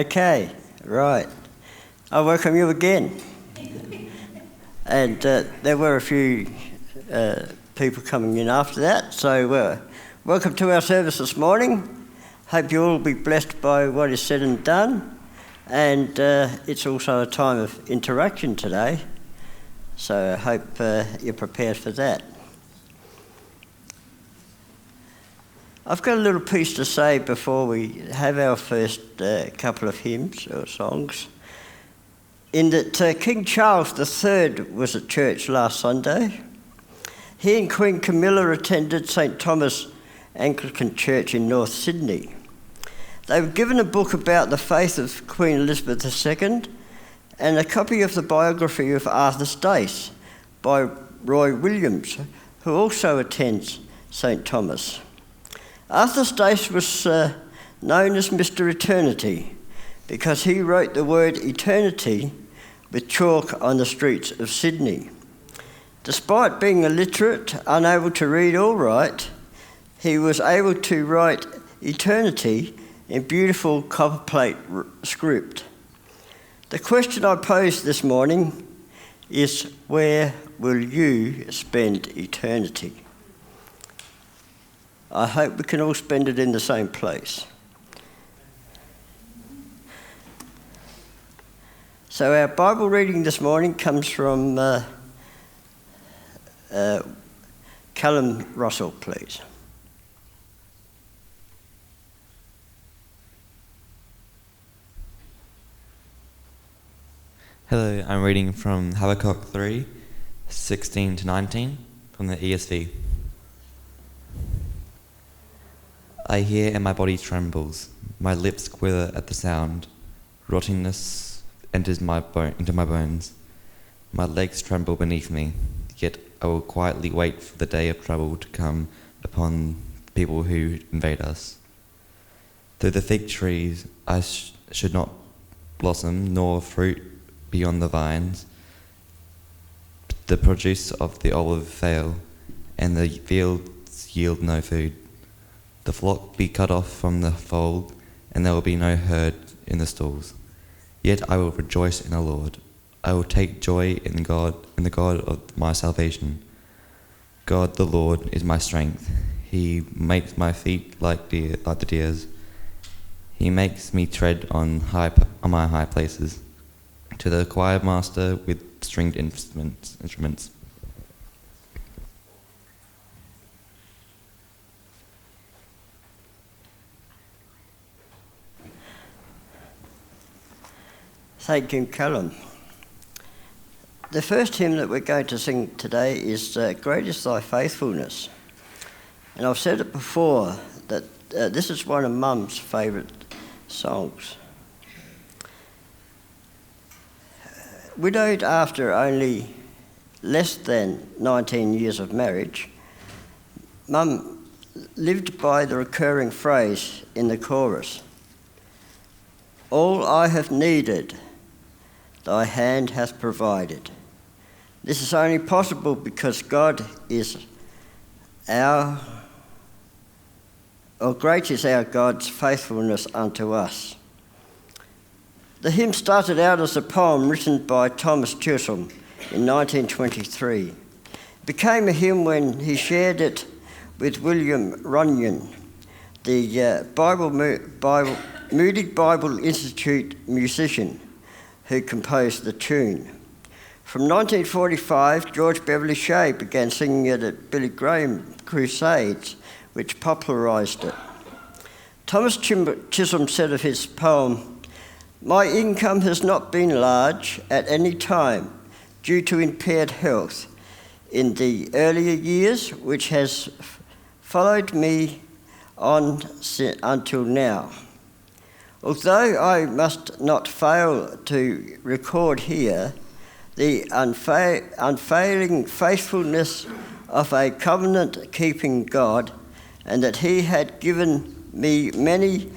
Okay, right. I welcome you again. And there were a few people coming in after that, so welcome to our service this morning. Hope you all be blessed by what is said and done. And it's also a time of interaction today, so I hope you're prepared for that. I've got a little piece to say before we have our first couple of hymns or songs. In that King Charles III was at church last Sunday. He and Queen Camilla attended St Thomas Anglican Church in North Sydney. They were given a book about the faith of Queen Elizabeth II and a copy of the biography of Arthur Stace by Roy Williams, who also attends St Thomas. Arthur Stace was known as Mr. Eternity because he wrote the word eternity with chalk on the streets of Sydney. Despite being illiterate, unable to read or write, he was able to write eternity in beautiful copperplate script. The question I posed this morning is, where will you spend eternity? I hope we can all spend it in the same place. So our Bible reading this morning comes from Callum Russell, please. Hello, I'm reading from Habakkuk 3, 16 to 19 from the ESV. I hear and my body trembles, my lips quiver at the sound. Rottenness enters into my bones. My legs tremble beneath me, yet I will quietly wait for the day of trouble to come upon people who invade us. Though the fig trees should not blossom, nor fruit be on the vines, the produce of the olive fail, and the fields yield no food. The flock be cut off from the fold, and there will be no herd in the stalls. Yet I will rejoice in the Lord. I will take joy in the God of my salvation. God the Lord is my strength. He makes my feet like the deer's. He makes me tread on my high places. To the choir master with stringed instruments. Thank you, Callum. The first hymn that we're going to sing today is Great is Thy Faithfulness. And I've said it before that this is one of Mum's favourite songs. Widowed after only less than 19 years of marriage, Mum lived by the recurring phrase in the chorus, all I have needed, thy hand hath provided. This is only possible because God is great is our God's faithfulness unto us. The hymn started out as a poem written by Thomas Chisholm in 1923. It became a hymn when he shared it with William Runyon, the Moody Bible Institute musician who composed the tune. From 1945, George Beverly Shea began singing it at Billy Graham crusades, which popularised it. Thomas Chisholm said of his poem, my income has not been large at any time due to impaired health in the earlier years, which has followed me on until now. Although I must not fail to record here the unfailing faithfulness of a covenant-keeping God, and that he had given me many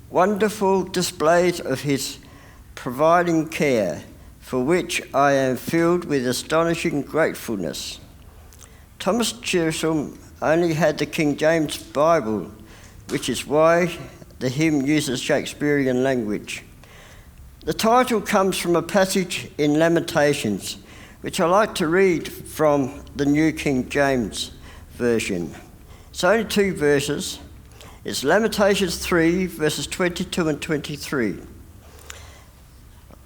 wonderful displays of his providing care, for which I am filled with astonishing gratefulness. Thomas Chisholm only had the King James Bible, which is why the hymn uses Shakespearean language. The title comes from a passage in Lamentations, which I like to read from the New King James Version. It's only 2 verses. It's Lamentations 3, verses 22 and 23.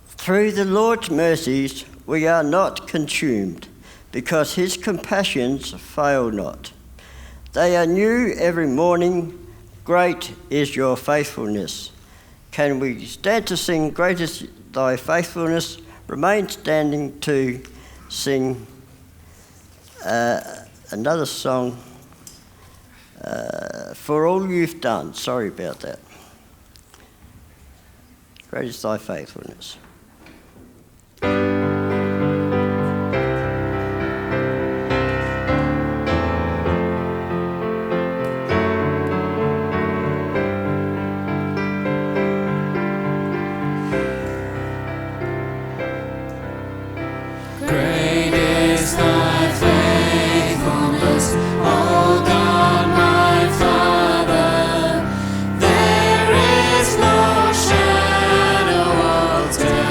Through the Lord's mercies we are not consumed, because his compassions fail not. They are new every morning. Great is your faithfulness. Can we stand to sing, Great is thy faithfulness? Remain standing to sing another song, For All You've Done. Sorry about that. Great is thy faithfulness. There is no shadow of turning.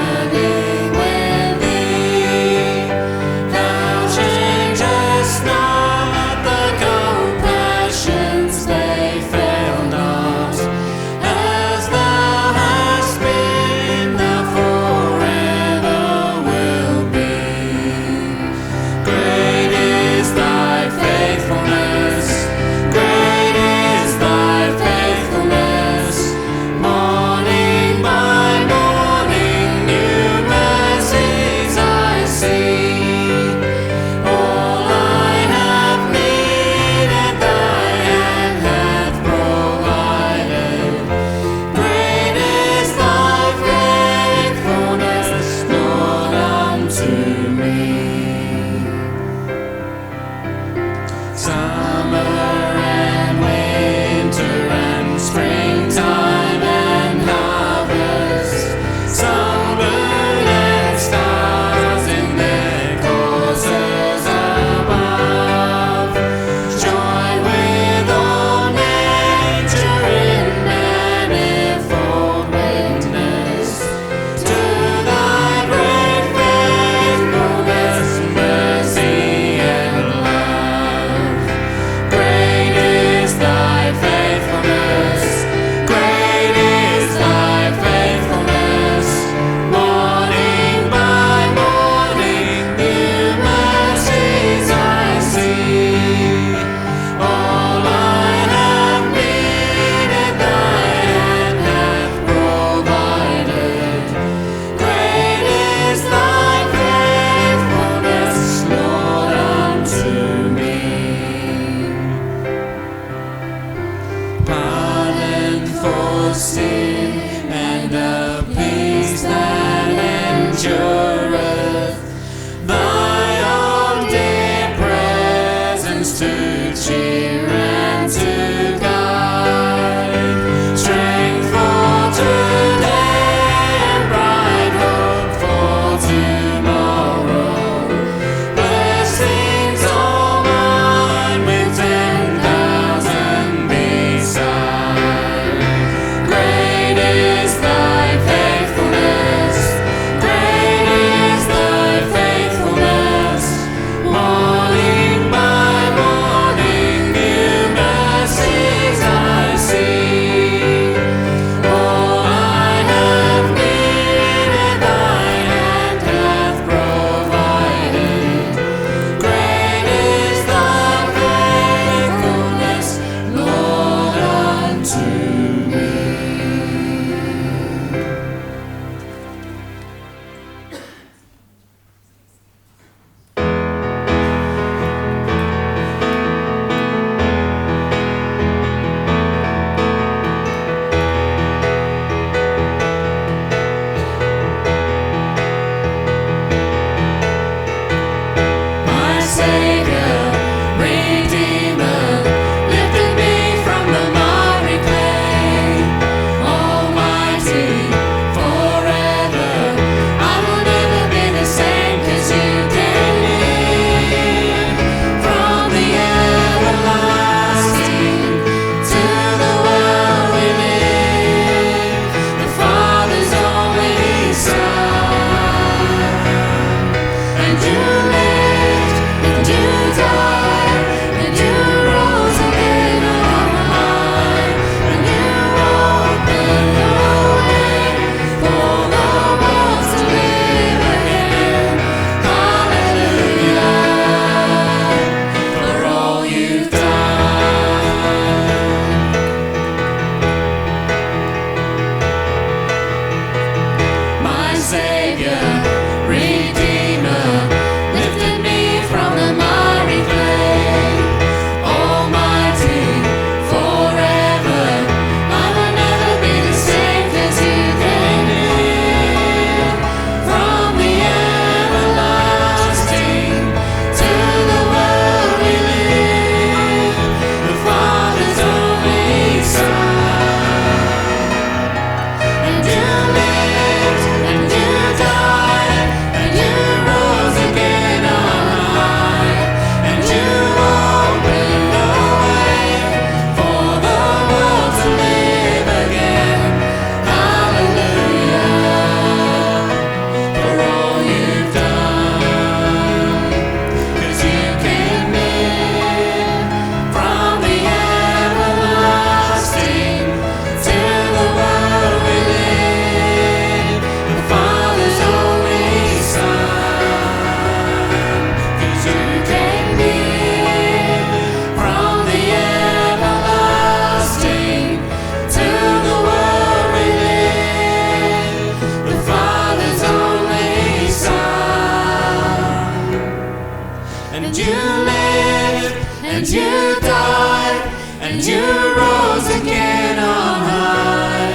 and you lived, and you died, and you rose again on high,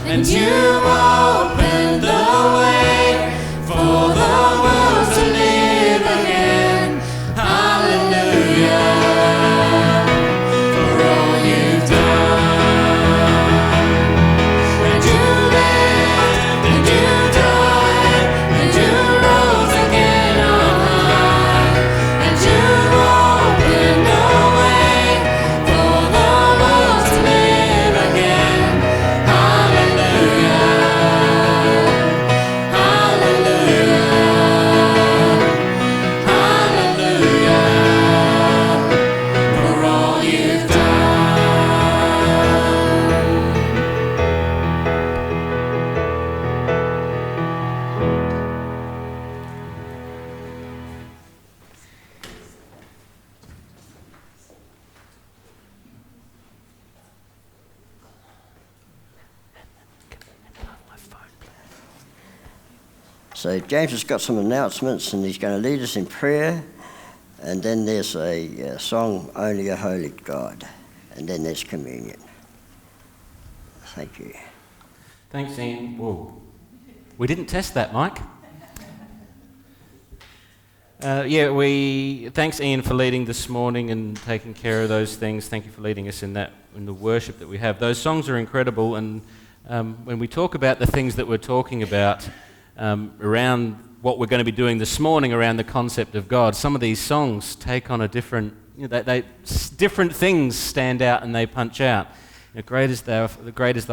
and you opened the way for the world to live again. Hallelujah, for all you've done. And you lived, and you died, and you rose again on high, and you opened the way for the world to live again. Hallelujah, hallelujah, hallelujah, for all you've done. So James has got some announcements and he's going to lead us in prayer, and then there's a song, Only a Holy God, and then there's communion. Thank you. Thanks, Ian. Whoa. We didn't test that, Mike. Thanks, Ian, for leading this morning and taking care of those things. Thank you for leading us in the worship that we have. Those songs are incredible, and when we talk about the things that we're talking about around what we're going to be doing this morning around the concept of God, some of these songs take on a different, different things stand out and they punch out. Great is thy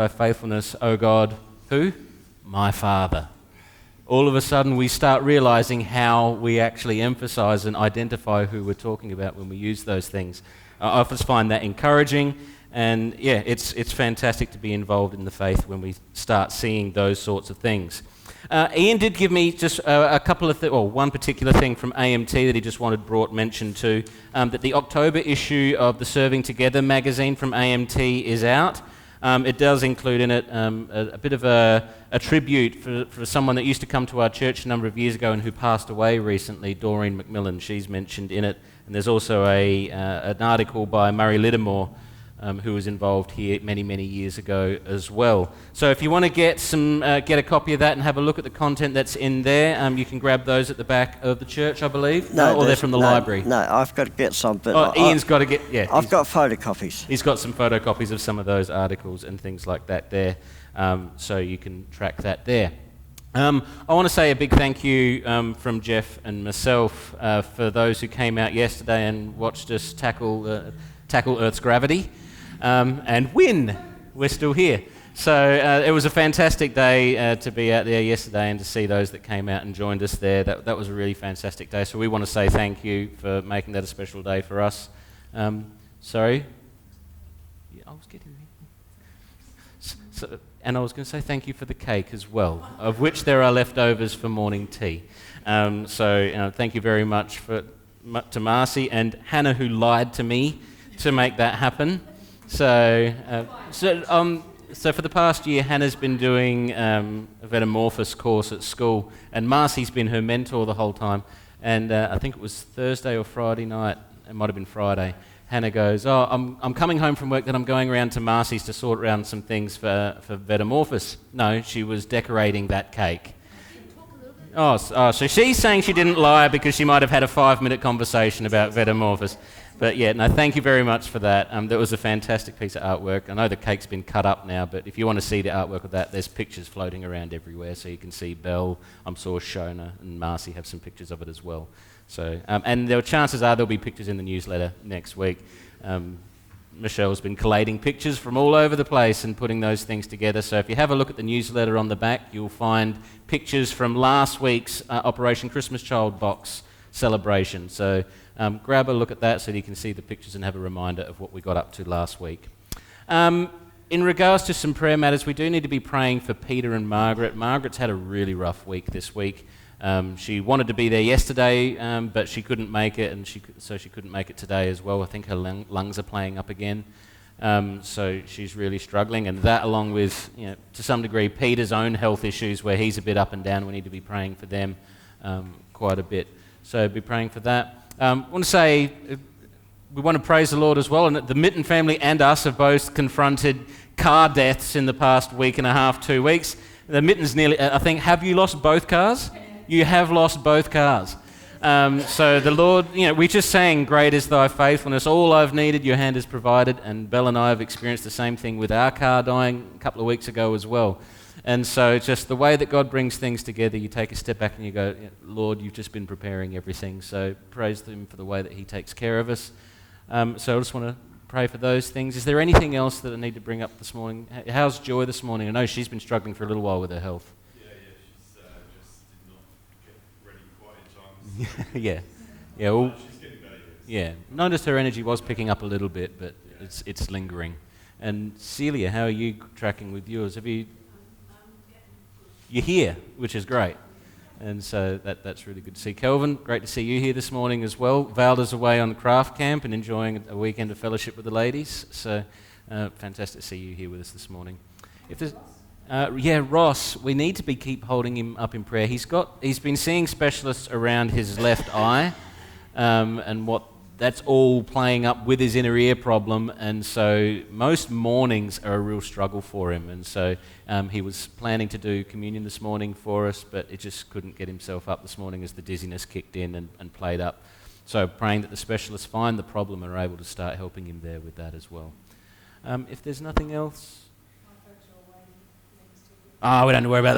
faithfulness, O God. Who? My Father. All of a sudden we start realizing how we actually emphasize and identify who we're talking about when we use those things. I often find that encouraging, and it's fantastic to be involved in the faith when we start seeing those sorts of things. Ian did give me just a couple of one particular thing from AMT that he just wanted brought mention to, that the October issue of the Serving Together magazine from AMT is out. It does include in it a bit of a tribute for someone that used to come to our church a number of years ago and who passed away recently, Doreen McMillan. She's mentioned in it. And there's also an article by Murray Littlemore, who was involved here many, many years ago as well. So if you want to get a copy of that and have a look at the content that's in there, you can grab those at the back of the church, I believe. Or they're from the library. No, I've got to get some. But Ian's got to get. Yeah, I've got photocopies. He's got some photocopies of some of those articles and things like that there, so you can track that there. I want to say a big thank you from Jeff and myself for those who came out yesterday and watched us tackle Earth's gravity. And win. We're still here. So it was a fantastic day to be out there yesterday and to see those that came out and joined us there. That was a really fantastic day. So we want to say thank you for making that a special day for us. Sorry? Yeah, I was getting there. And I was going to say thank you for the cake as well, of which there are leftovers for morning tea. Thank you very much to Marcy and Hannah, who lied to me to make that happen. So for the past year, Hannah's been doing a Metamorphosis course at school, and Marcy's been her mentor the whole time. And I think it was Thursday or Friday night, it might have been Friday, Hannah goes, I'm coming home from work, then I'm going around to Marcy's to sort around some things for Metamorphosis. No, she was decorating that cake. So she's saying she didn't lie because she might have had a 5-minute conversation about Metamorphosis. But thank you very much for that. That was a fantastic piece of artwork. I know the cake's been cut up now, but if you want to see the artwork of that, there's pictures floating around everywhere. So you can see Belle, I'm sure Shona and Marcy have some pictures of it as well. So, and the chances are there'll be pictures in the newsletter next week. Michelle's been collating pictures from all over the place and putting those things together. So if you have a look at the newsletter on the back, you'll find pictures from last week's Operation Christmas Child box celebration. So grab a look at that so that you can see the pictures and have a reminder of what we got up to last week. In regards to some prayer matters, we do need to be praying for Peter and Margaret. Margaret's had a really rough week this week. She wanted to be there yesterday, but she couldn't make it, and so she couldn't make it today as well. I think her lungs are playing up again. So she's really struggling, and that, along with, to some degree, Peter's own health issues, where he's a bit up and down. We need to be praying for them quite a bit. So be praying for that. I want to say we want to praise the Lord as well, and the Mitten family and us have both confronted car deaths in the past week and a half, 2 weeks. The Mittens nearly, I think, have you lost both cars? You have lost both cars. So the Lord, we just sang, "Great is thy faithfulness. All I've needed, your hand has provided." And Belle and I have experienced the same thing with our car dying a couple of weeks ago as well. And so just the way that God brings things together, you take a step back and you go, "Lord, you've just been preparing everything." So praise Him for the way that He takes care of us. So I just want to pray for those things. Is there anything else that I need to bring up this morning? How's Joy this morning? I know she's been struggling for a little while with her health. She's just did not get ready quite in time. Yeah. Well, She's getting better. yeah. Noticed her energy was picking up a little bit, but it's lingering. And Celia, how are you tracking with yours? You're here, which is great. And so that's really good to see. Kelvin, great to see you here this morning as well. Valda's away on the craft camp and enjoying a weekend of fellowship with the ladies. So fantastic to see you here with us this morning. If there's, Ross, we need to keep holding him up in prayer. He's been seeing specialists around his left eye, and that's all playing up with his inner ear problem, and so most mornings are a real struggle for him. And so he was planning to do communion this morning for us, but he just couldn't get himself up this morning as the dizziness kicked in and played up. So praying that the specialists find the problem and are able to start helping him there with that as well. If there's nothing else... Oh, we don't have to worry about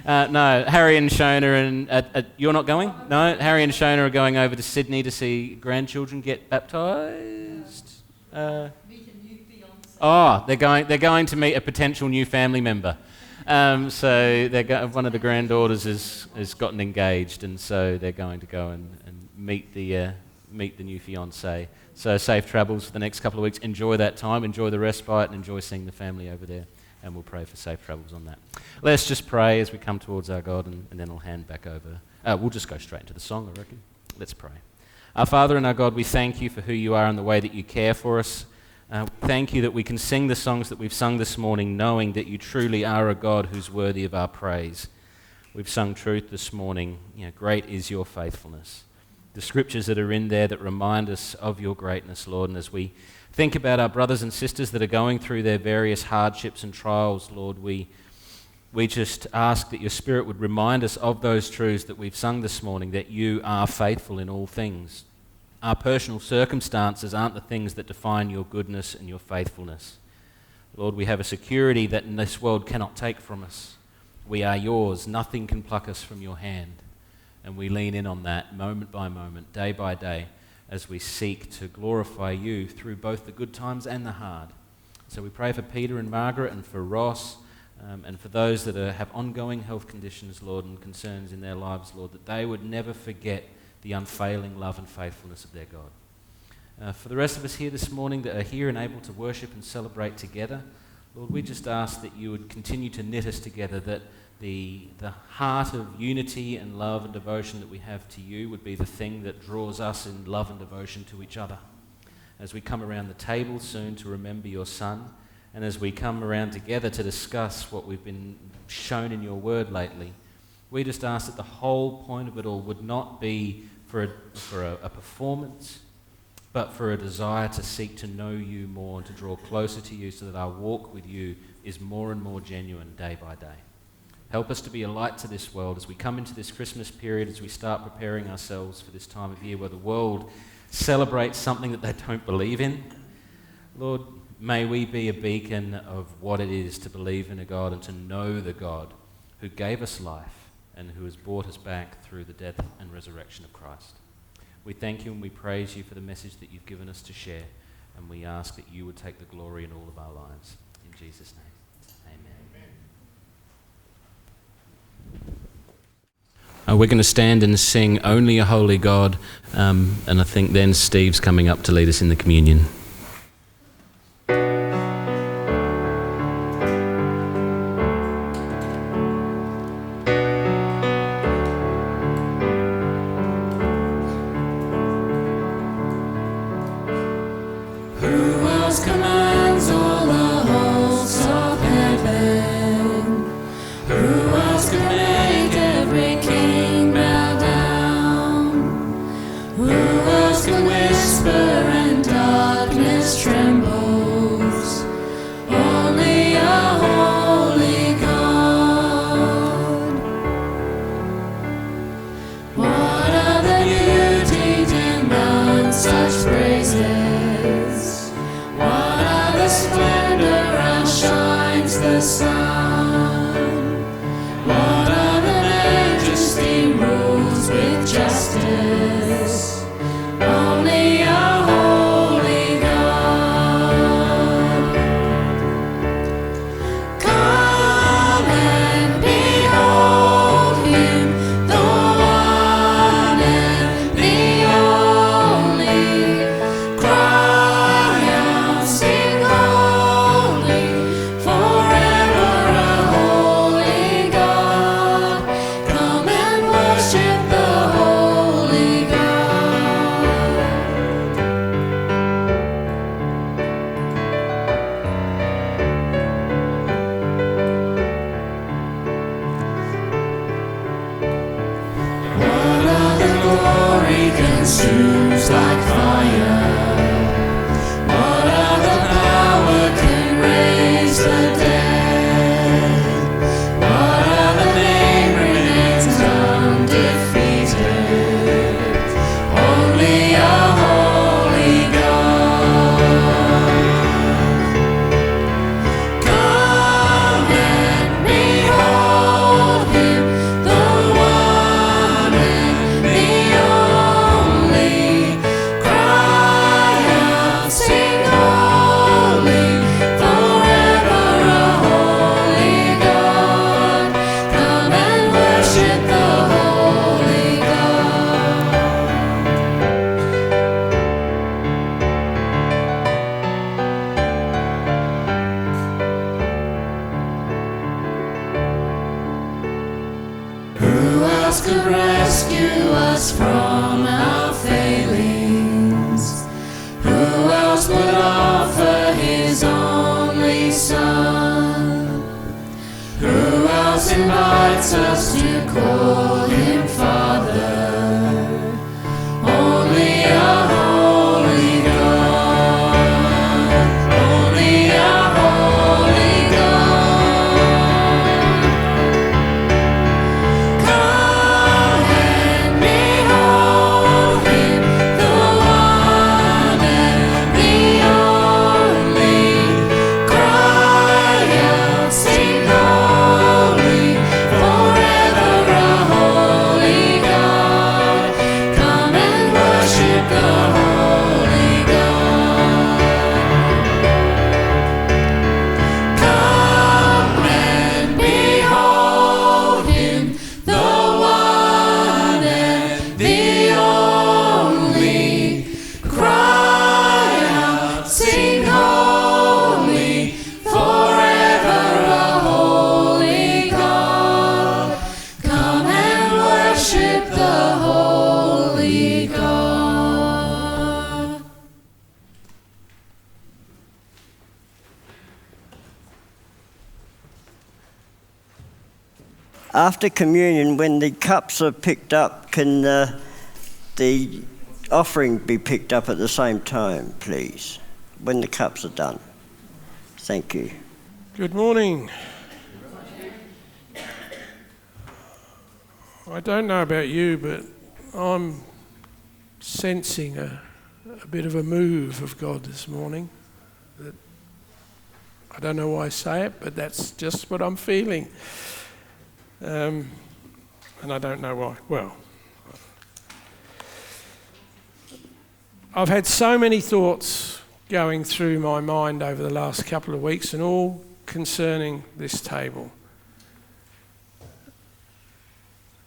that. No, Harry and Shona you're not going? No, Harry and Shona are going over to Sydney to see grandchildren get baptised. Meet a new fiancé. They're going to meet a potential new family member. So one of the granddaughters has gotten engaged, and so they're going to go and meet the new fiancé. So safe travels for the next couple of weeks. Enjoy that time, enjoy the respite, and enjoy seeing the family over there. And we'll pray for safe travels on that. Let's just pray as we come towards our God, and then I'll hand back over. We'll just go straight into the song, I reckon. Let's pray. Our Father and our God, we thank you for who you are and the way that you care for us. Thank you that we can sing the songs that we've sung this morning, knowing that you truly are a God who's worthy of our praise. We've sung truth this morning. Great is your faithfulness. The scriptures that are in there that remind us of your greatness, Lord, and as we think about our brothers and sisters that are going through their various hardships and trials, Lord, we just ask that your Spirit would remind us of those truths that we've sung this morning, that you are faithful in all things. Our personal circumstances aren't the things that define your goodness and your faithfulness. Lord, we have a security that in this world cannot take from us. We are yours. Nothing can pluck us from your hand. And we lean in on that moment by moment, day by day, as we seek to glorify you through both the good times and the hard. So we pray for Peter and Margaret and for Ross and for those that have ongoing health conditions, Lord, and concerns in their lives, Lord, that they would never forget the unfailing love and faithfulness of their God. For the rest of us here this morning that are here and able to worship and celebrate together, Lord, we just ask that you would continue to knit us together, that the heart of unity and love and devotion that we have to you would be the thing that draws us in love and devotion to each other. As we come around the table soon to remember your Son, and as we come around together to discuss what we've been shown in your word lately, we just ask that the whole point of it all would not be for a performance, but for a desire to seek to know you more and to draw closer to you so that our walk with you is more and more genuine day by day. Help us to be a light to this world as we come into this Christmas period, as we start preparing ourselves for this time of year where the world celebrates something that they don't believe in. Lord, may we be a beacon of what it is to believe in a God and to know the God who gave us life and who has brought us back through the death and resurrection of Christ. We thank you and we praise you for the message that you've given us to share, and we ask that you would take the glory in all of our lives. In Jesus' name. We're going to stand and sing Only a Holy God, and I think then Steve's coming up to lead us in the communion. Who else commands all the hosts of heaven? Who else can make every king bow down? Who asks us to call him Father. Only our holy God, only our holy God. Come and behold him, the one and the only. Cry out, sing holy, forever our holy God. Come and worship the holy God. Come and behold him, the one and the only. Cry out, sing holy, forever our holy God. Come and worship the holy God. After communion, when the cups are picked up, can the offering be picked up at the same time, please, when the cups are done? Thank you. Good morning. I don't know about you, but I'm sensing a bit of a move of God this morning. I don't know why I say it, but that's just what I'm feeling. And I don't know why. Well, I've had so many thoughts going through my mind over the last couple of weeks, and all concerning this table.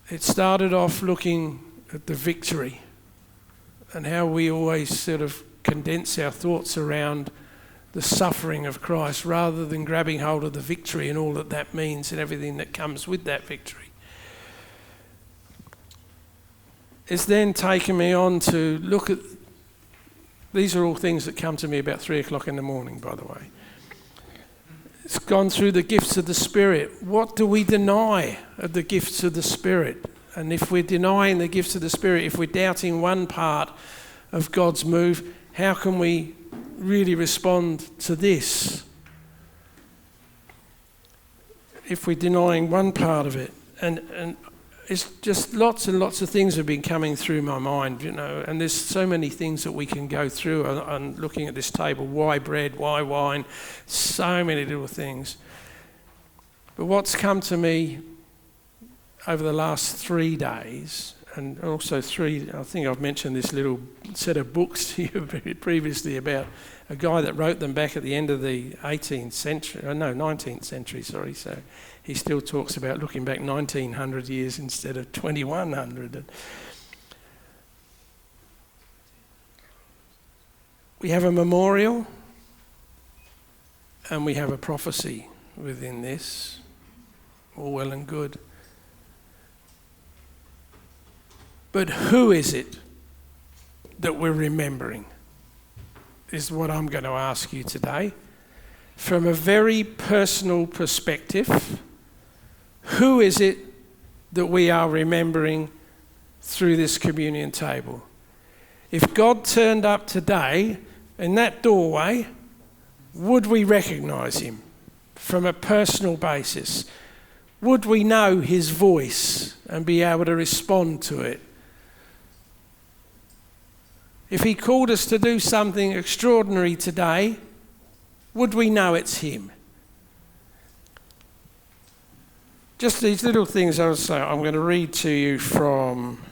It started off looking at the victory and how we always sort of condense our thoughts around the suffering of Christ rather than grabbing hold of the victory and all that that means and everything that comes with that victory. It's then taken me on to look at, these are all things that come to me about 3 o'clock in the morning, by the way. It's gone through the gifts of the Spirit. What do we deny of the gifts of the Spirit? And if we're denying the gifts of the Spirit, if we're doubting one part of God's move, how can we really respond to this? If we're denying one part of it. And it's just lots and lots of things have been coming through my mind, and there's so many things that we can go through on looking at this table. Why bread? Why wine? So many little things. But what's come to me over the last 3 days, and also I think I've mentioned this little set of books to you previously about a guy that wrote them back at the end of the 19th century, sorry. So he still talks about looking back 1900 years instead of 2100. We have a memorial and we have a prophecy within this, all well and good. But who is it that we're remembering? Is what I'm going to ask you today. From a very personal perspective, who is it that we are remembering through this communion table? If God turned up today in that doorway, would we recognise him from a personal basis? Would we know his voice and be able to respond to it? If he called us to do something extraordinary today, would we know it's him? Just these little things I would say. I'm going to read to you from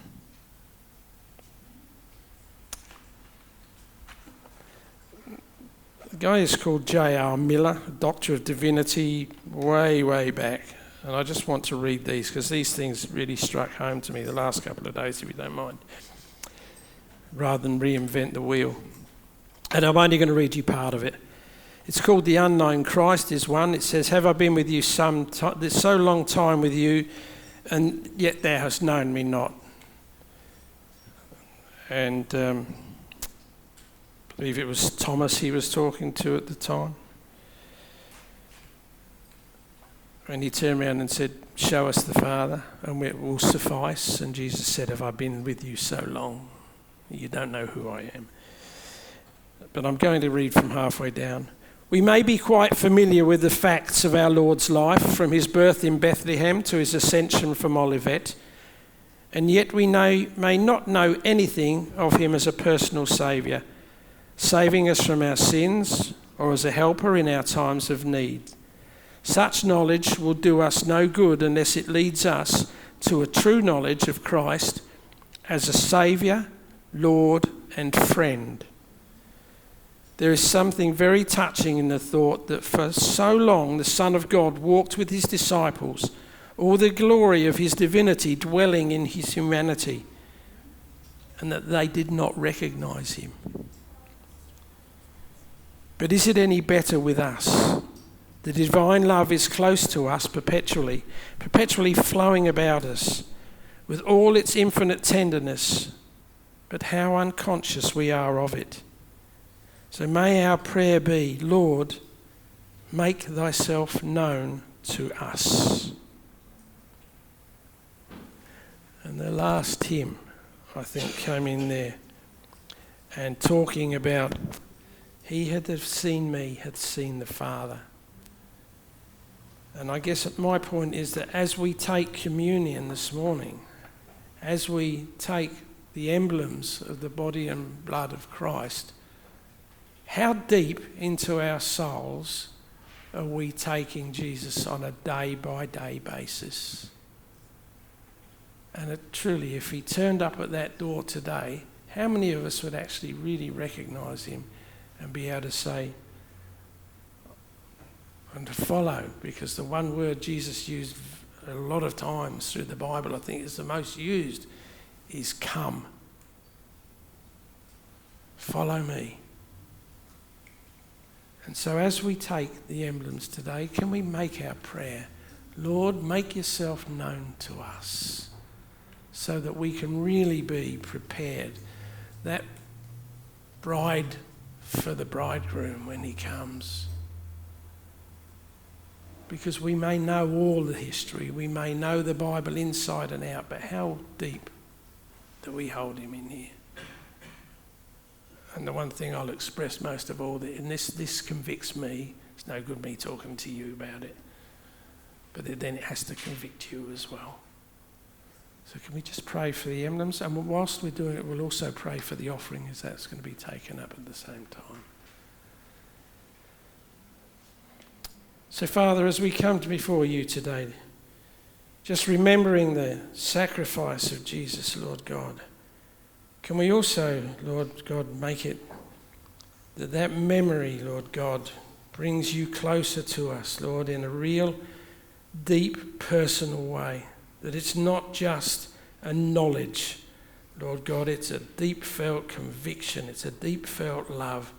the guy is called J.R. Miller, Doctor of Divinity, way back. And I just want to read these because these things really struck home to me the last couple of days, if you don't mind, rather than reinvent the wheel. And I'm only going to read you part of it. It's called The Unknown Christ is one. It says, have I been with you so long time with you, and yet thou hast known me not. And I believe it was Thomas he was talking to at the time. when he turned around and said, "Show us the Father and it will suffice." And Jesus said, "Have I been with you so long? You don't know who I am." But I'm going to read from halfway down. We may be quite familiar with the facts of our Lord's life, from his birth in Bethlehem to his ascension from Olivet, and yet we may not know anything of him as a personal saviour, saving us from our sins or as a helper in our times of need. Such knowledge will do us no good unless it leads us to a true knowledge of Christ as a saviour, Lord and friend. There is something very touching in the thought that for so long the Son of God walked with his disciples, all the glory of his divinity dwelling in his humanity, and that they did not recognise him. But is it any better with us? The divine love is close to us perpetually flowing about us with all its infinite tenderness, but how unconscious we are of it. So may our prayer be, Lord, make thyself known to us. And the last hymn, I think, came in there and talking about, he that hath seen me hath seen the Father. And I guess my point is that as we take communion this morning, as we take the emblems of the body and blood of Christ, how deep into our souls are we taking Jesus on a day-by-day basis? And truly, if he turned up at that door today, how many of us would actually really recognise him and be able to say, and to follow? Because the one word Jesus used a lot of times through the Bible, I think is the most used, is come. Follow me. And so as we take the emblems today, can we make our prayer, Lord, make yourself known to us so that we can really be prepared, that bride for the bridegroom when he comes. Because we may know all the history, we may know the Bible inside and out, but how deep do we hold him in here? And the one thing I'll express most of all, and this convicts me, it's no good me talking to you about it, but then it has to convict you as well. So can we just pray for the emblems? And whilst we're doing it, we'll also pray for the offering, as that's going to be taken up at the same time. So Father, as we come before you today, just remembering the sacrifice of Jesus, Lord God, can we also, Lord God, make it that memory, Lord God, brings you closer to us, Lord, in a real, deep, personal way. That it's not just a knowledge, Lord God, it's a deep felt conviction, it's a deep felt love.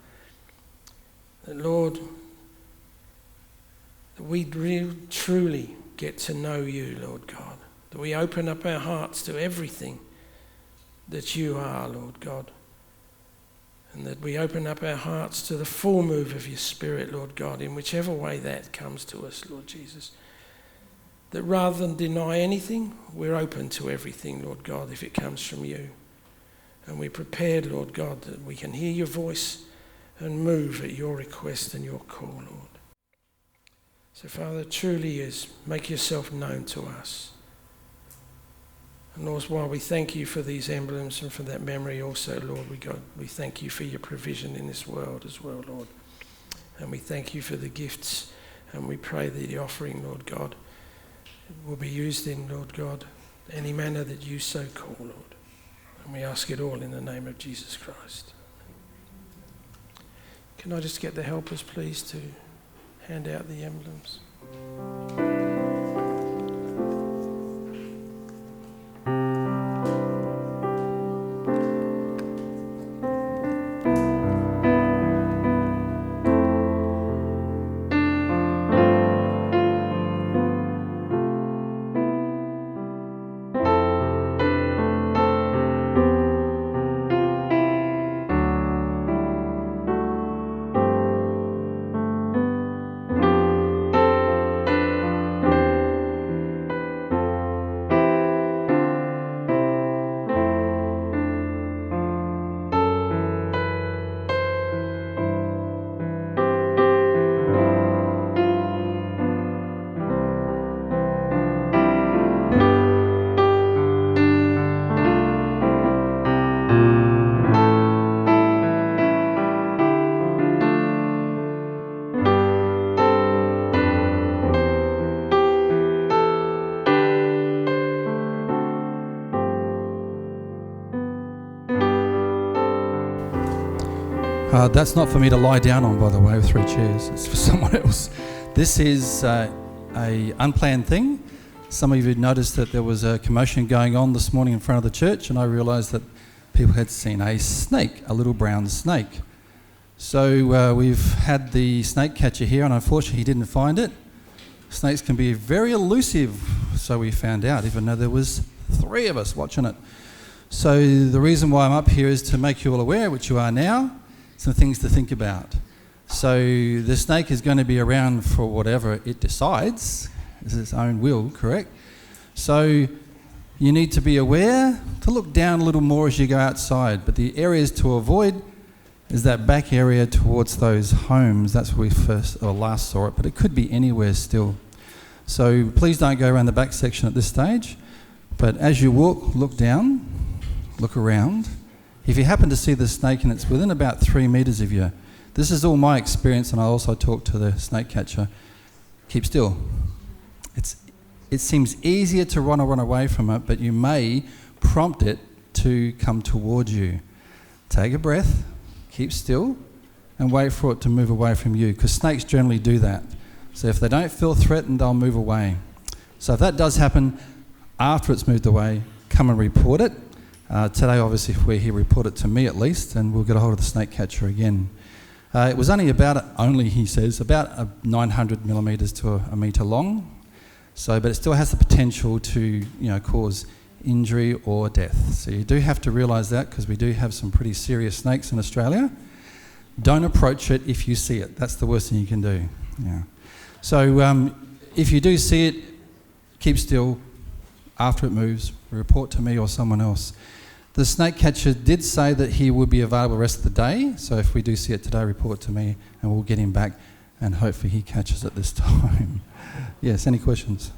That, Lord, that we truly get to know you, Lord God. That we open up our hearts to everything that you are, Lord God. And that we open up our hearts to the full move of your Spirit, Lord God, in whichever way that comes to us, Lord Jesus. That rather than deny anything, we're open to everything, Lord God, if it comes from you. And we're prepared, Lord God, that we can hear your voice and move at your request and your call, Lord. So, Father, truly is, make yourself known to us. And Lord, while we thank you for these emblems and for that memory also, Lord, we thank you for your provision in this world as well, Lord. And we thank you for the gifts, and we pray that the offering, Lord God, will be used in, Lord God, any manner that you so call, Lord. And we ask it all in the name of Jesus Christ. Can I just get the helpers, please, to hand out the emblems? That's not for me to lie down on, by the way, with 3 chairs. It's for someone else. This is a unplanned thing. Some of you noticed that there was a commotion going on this morning in front of the church, and I realised that people had seen a snake, a little brown snake. So we've had the snake catcher here, and unfortunately he didn't find it. Snakes can be very elusive, so we found out, even though there was 3 of us watching it. So the reason why I'm up here is to make you all aware, which you are now, some things to think about. So the snake is going to be around for whatever it decides. It's its own will, correct? So you need to be aware to look down a little more as you go outside. But the areas to avoid is that back area towards those homes. That's where we first or last saw it, but it could be anywhere still. So please don't go around the back section at this stage. But as you walk, look down, look around. If you happen to see the snake and it's within about 3 metres of you, this is all my experience, and I also talked to the snake catcher, keep still. It seems easier to run away from it, but you may prompt it to come towards you. Take a breath, keep still, and wait for it to move away from you, because snakes generally do that. So if they don't feel threatened, they'll move away. So if that does happen after it's moved away, come and report it. Today, obviously, if we're here, report it to me at least, and we'll get a hold of the snake catcher again. It was only he says, about 900 millimetres to a metre long. So, but it still has the potential to, cause injury or death. So you do have to realise that, because we do have some pretty serious snakes in Australia. Don't approach it if you see it. That's the worst thing you can do. Yeah. So if you do see it, keep still. After it moves, report to me or someone else. The snake catcher did say that he would be available the rest of the day, so if we do see it today, report to me and we'll get him back, and hopefully he catches it this time. Yes, any questions?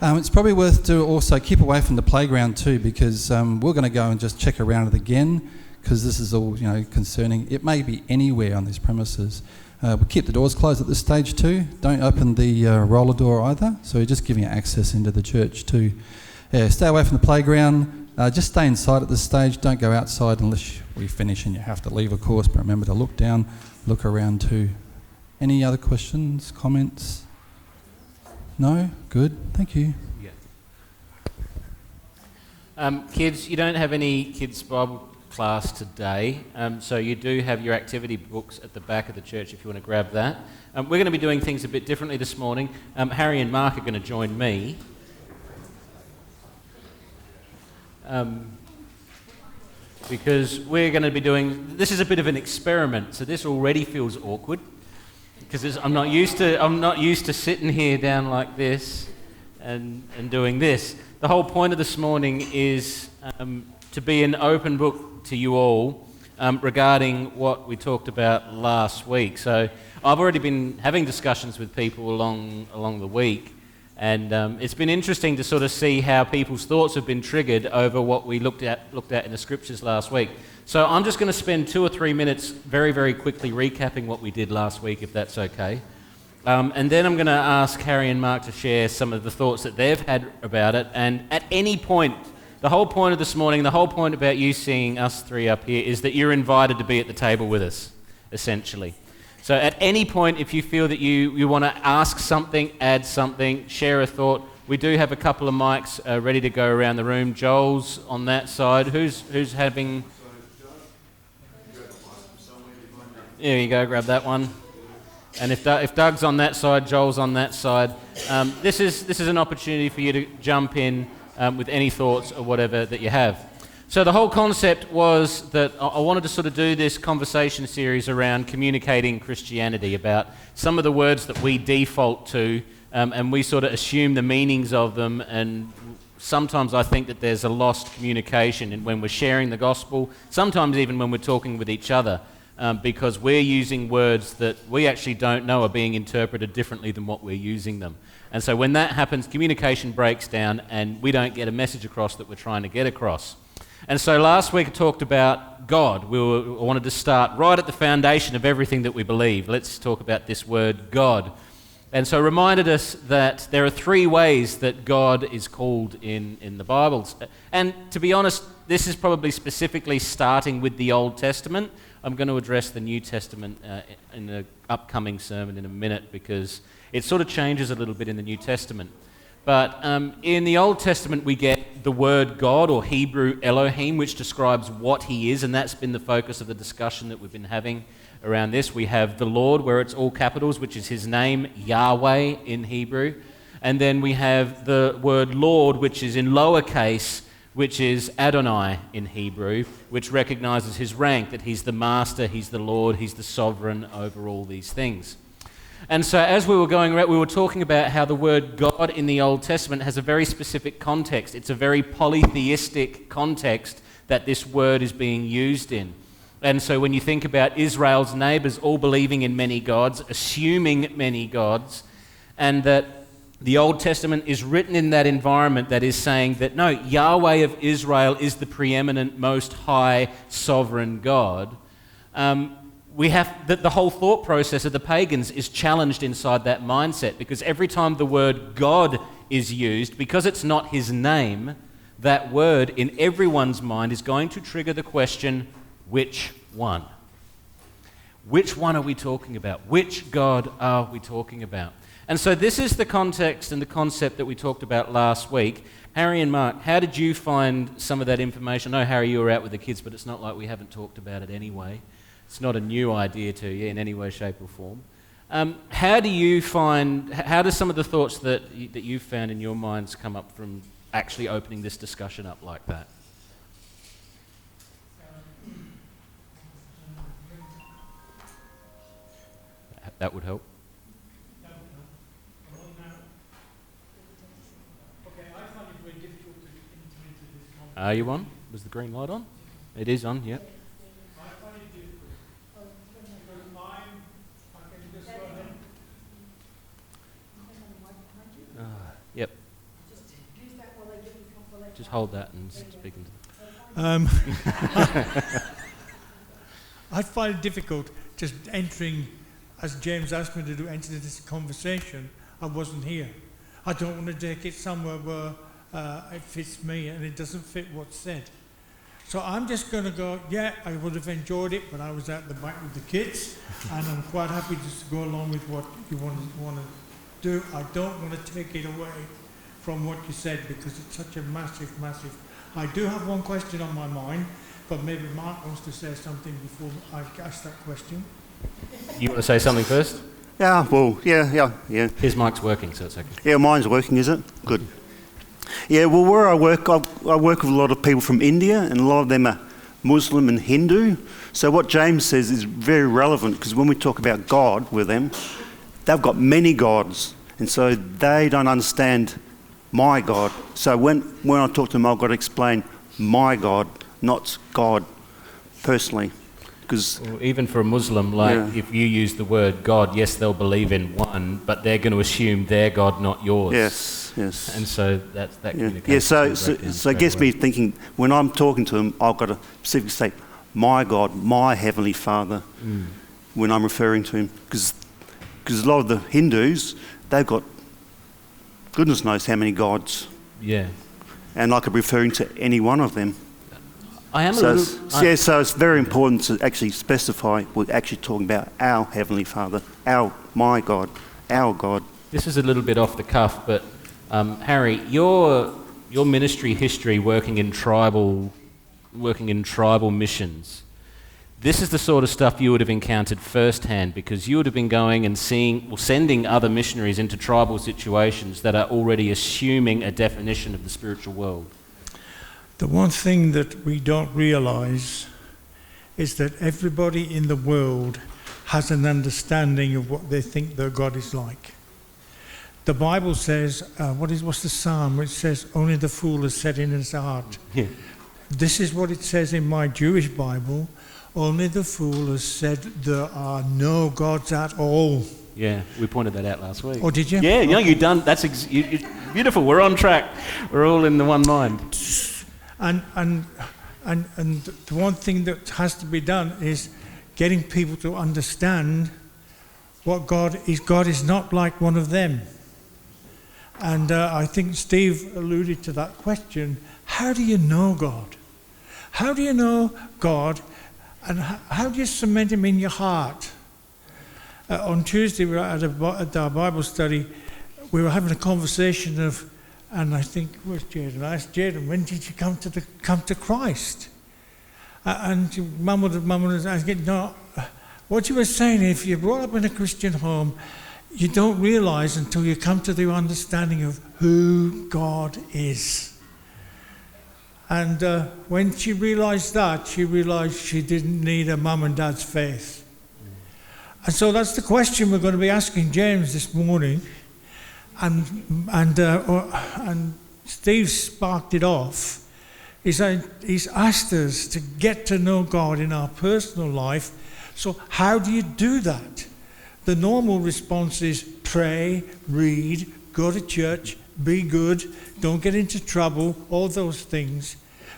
It's probably worth to also keep away from the playground too, because we're going to go and just check around it again, because this is all concerning. It may be anywhere on these premises. We'll keep the doors closed at this stage too. Don't open the roller door either, so you're just giving access into the church too. Stay away from the playground. Just stay inside at this stage. Don't go outside unless we finish and you have to leave, of course, but remember to look down, look around too. Any other questions, comments? No? Good. Thank you. Yeah. Kids, you don't have any kids' Bible class today, so you do have your activity books at the back of the church if you want to grab that. We're going to be doing things a bit differently this morning. Harry and Mark are going to join me. Because we're going to be doing, this is a bit of an experiment, so this already feels awkward, because I'm not used to sitting here down like this and doing this. The whole point of this morning is to be an open book to you all regarding what we talked about last week. So I've already been having discussions with people along the week, and it's been interesting to sort of see how people's thoughts have been triggered over what we looked at in the scriptures last week. So I'm just going to spend 2 or 3 minutes very, very quickly recapping what we did last week, if that's okay. And then I'm going to ask Harry and Mark to share some of the thoughts that they've had about it. And at any point, the whole point of this morning, the whole point about you seeing us 3 up here is that you're invited to be at the table with us, essentially. So at any point, if you feel that you want to ask something, add something, share a thought, we do have a couple of mics ready to go around the room. Joel's on that side. Who's having... There you go, grab that one. And if Doug's on that side, Joel's on that side. This is an opportunity for you to jump in with any thoughts or whatever that you have. So the whole concept was that I wanted to sort of do this conversation series around communicating Christianity, about some of the words that we default to and we sort of assume the meanings of them, and sometimes I think that there's a lost communication when we're sharing the gospel, sometimes even when we're talking with each other, because we're using words that we actually don't know are being interpreted differently than what we're using them. And so when that happens, communication breaks down and we don't get a message across that we're trying to get across. And so last week I talked about God. I wanted to start right at the foundation of everything that we believe. Let's talk about this word, God. And so I reminded us that there are 3 ways that God is called in the Bible. And to be honest, this is probably specifically starting with the Old Testament. I'm going to address the New Testament in the upcoming sermon in a minute because it sort of changes a little bit in the New Testament. But in the Old Testament, we get the word God, or Hebrew Elohim, which describes what he is, and that's been the focus of the discussion that we've been having around this. We have the Lord, where it's all capitals, which is his name, Yahweh in Hebrew. And then we have the word Lord, which is in lowercase, which is Adonai in Hebrew, which recognizes his rank, that he's the master, he's the Lord, he's the sovereign over all these things. And so as we were going around, we were talking about how the word God in the Old Testament has a very specific context. It's a very polytheistic context that this word is being used in. And so when you think about Israel's neighbors all believing in many gods, assuming many gods, and that the Old Testament is written in that environment that is saying that, no, Yahweh of Israel is the preeminent, most high, sovereign God. We have the whole thought process of the pagans is challenged inside that mindset, because every time the word God is used, because it's not his name, that word in everyone's mind is going to trigger the question, which one? Which one are we talking about? Which God are we talking about? And so this is the context and the concept that we talked about last week. Harry and Mark, how did you find some of that information? I know, Harry, you were out with the kids, but it's not like we haven't talked about it anyway. It's not a new idea to you in any way, shape or form. How do some of the thoughts that you've found in your minds come up from actually opening this discussion up like that? That would help. Are you on? Was the green light on? It is on, yep. Yep. Just hold that and speak into I find it difficult just entering, as James asked me to do, enter this conversation. I wasn't here. I don't want to take it somewhere where it fits me and it doesn't fit what's said. So I'm just going to go, yeah, I would have enjoyed it, but I was at the back with the kids, and I'm quite happy just to go along with what you want to do. I don't want to take it away from what you said, because it's such a massive. I do have one question on my mind, but maybe Mark wants to say something before I ask that question. You want to say something first? Yeah, well, yeah. His mic's working, so it's okay. Yeah, mine's working, is it? Good. Yeah, well, where I work with a lot of people from India, and a lot of them are Muslim and Hindu. So what James says is very relevant, because when we talk about God with them, they've got many gods, and so they don't understand my God. So when I talk to them, I've got to explain my God, not God personally. Because even for a Muslim, if you use the word God, yes, they'll believe in one, but they're going to assume their God, not yours. Yes. And so that communication. Yeah, so it gets me thinking, when I'm talking to them, I've got to specifically say, my God, my Heavenly Father, when I'm referring to him. Because a lot of the Hindus, they've got goodness knows how many gods. Yeah. And I could be referring to any one of them. So it's very important to actually specify we're actually talking about our Heavenly Father, my God, our God. This is a little bit off the cuff, but Harry, your ministry history working in tribal missions, this is the sort of stuff you would have encountered firsthand, because you would have been going and sending other missionaries into tribal situations that are already assuming a definition of the spiritual world. The one thing that we don't realise is that everybody in the world has an understanding of what they think their God is like. The Bible says, what's the psalm? It says, only the fool has said in his heart. Yeah. This is what it says in my Jewish Bible. Only the fool has said there are no gods at all. Yeah, we pointed that out last week. Oh, did you? Yeah, no, you've done. That's beautiful. We're on track. We're all in the one mind. And the one thing that has to be done is getting people to understand what God is. God is not like one of them. And I think Steve alluded to that question. How do you know God? How do you know God, and how do you cement him in your heart? On Tuesday, we were at our Bible study. We were having a conversation of, and I think, where's Jaden? I asked Jaden, when did you come to Christ? And Mum was asking, no, what you were saying, if you're brought up in a Christian home, you don't realise until you come to the understanding of who God is. And when she realised that, she realised she didn't need her mum and dad's faith. And so that's the question we're going to be asking James this morning. And Steve sparked it off. He's asked us to get to know God in our personal life. So how do you do that? The normal response is pray, read, go to church, be good, don't get into trouble, all those things.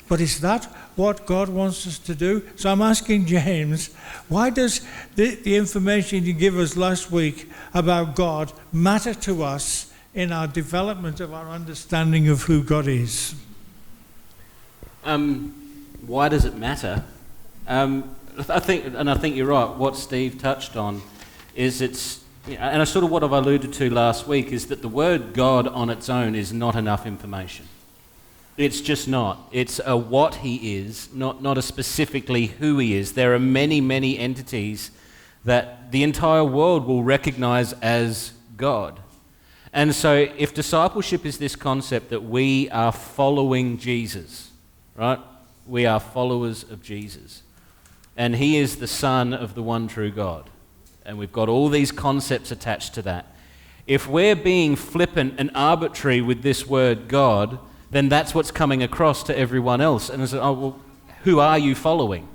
But is that what God wants us to do? So I'm asking James, why does the information you gave us last week about God matter to us in our development of our understanding of who God is? Why does it matter? I think you're right. What Steve touched on is and sort of what I've alluded to last week is that the word God on its own is not enough information. It's just not. It's a what he is, not a specifically who he is. There are many, many entities that the entire world will recognize as God. And so if discipleship is this concept that we are following Jesus, right? We are followers of Jesus. And he is the Son of the one true God. And we've got all these concepts attached to that. If we're being flippant and arbitrary with this word God, then that's what's coming across to everyone else. And it's, oh, well, who are you following?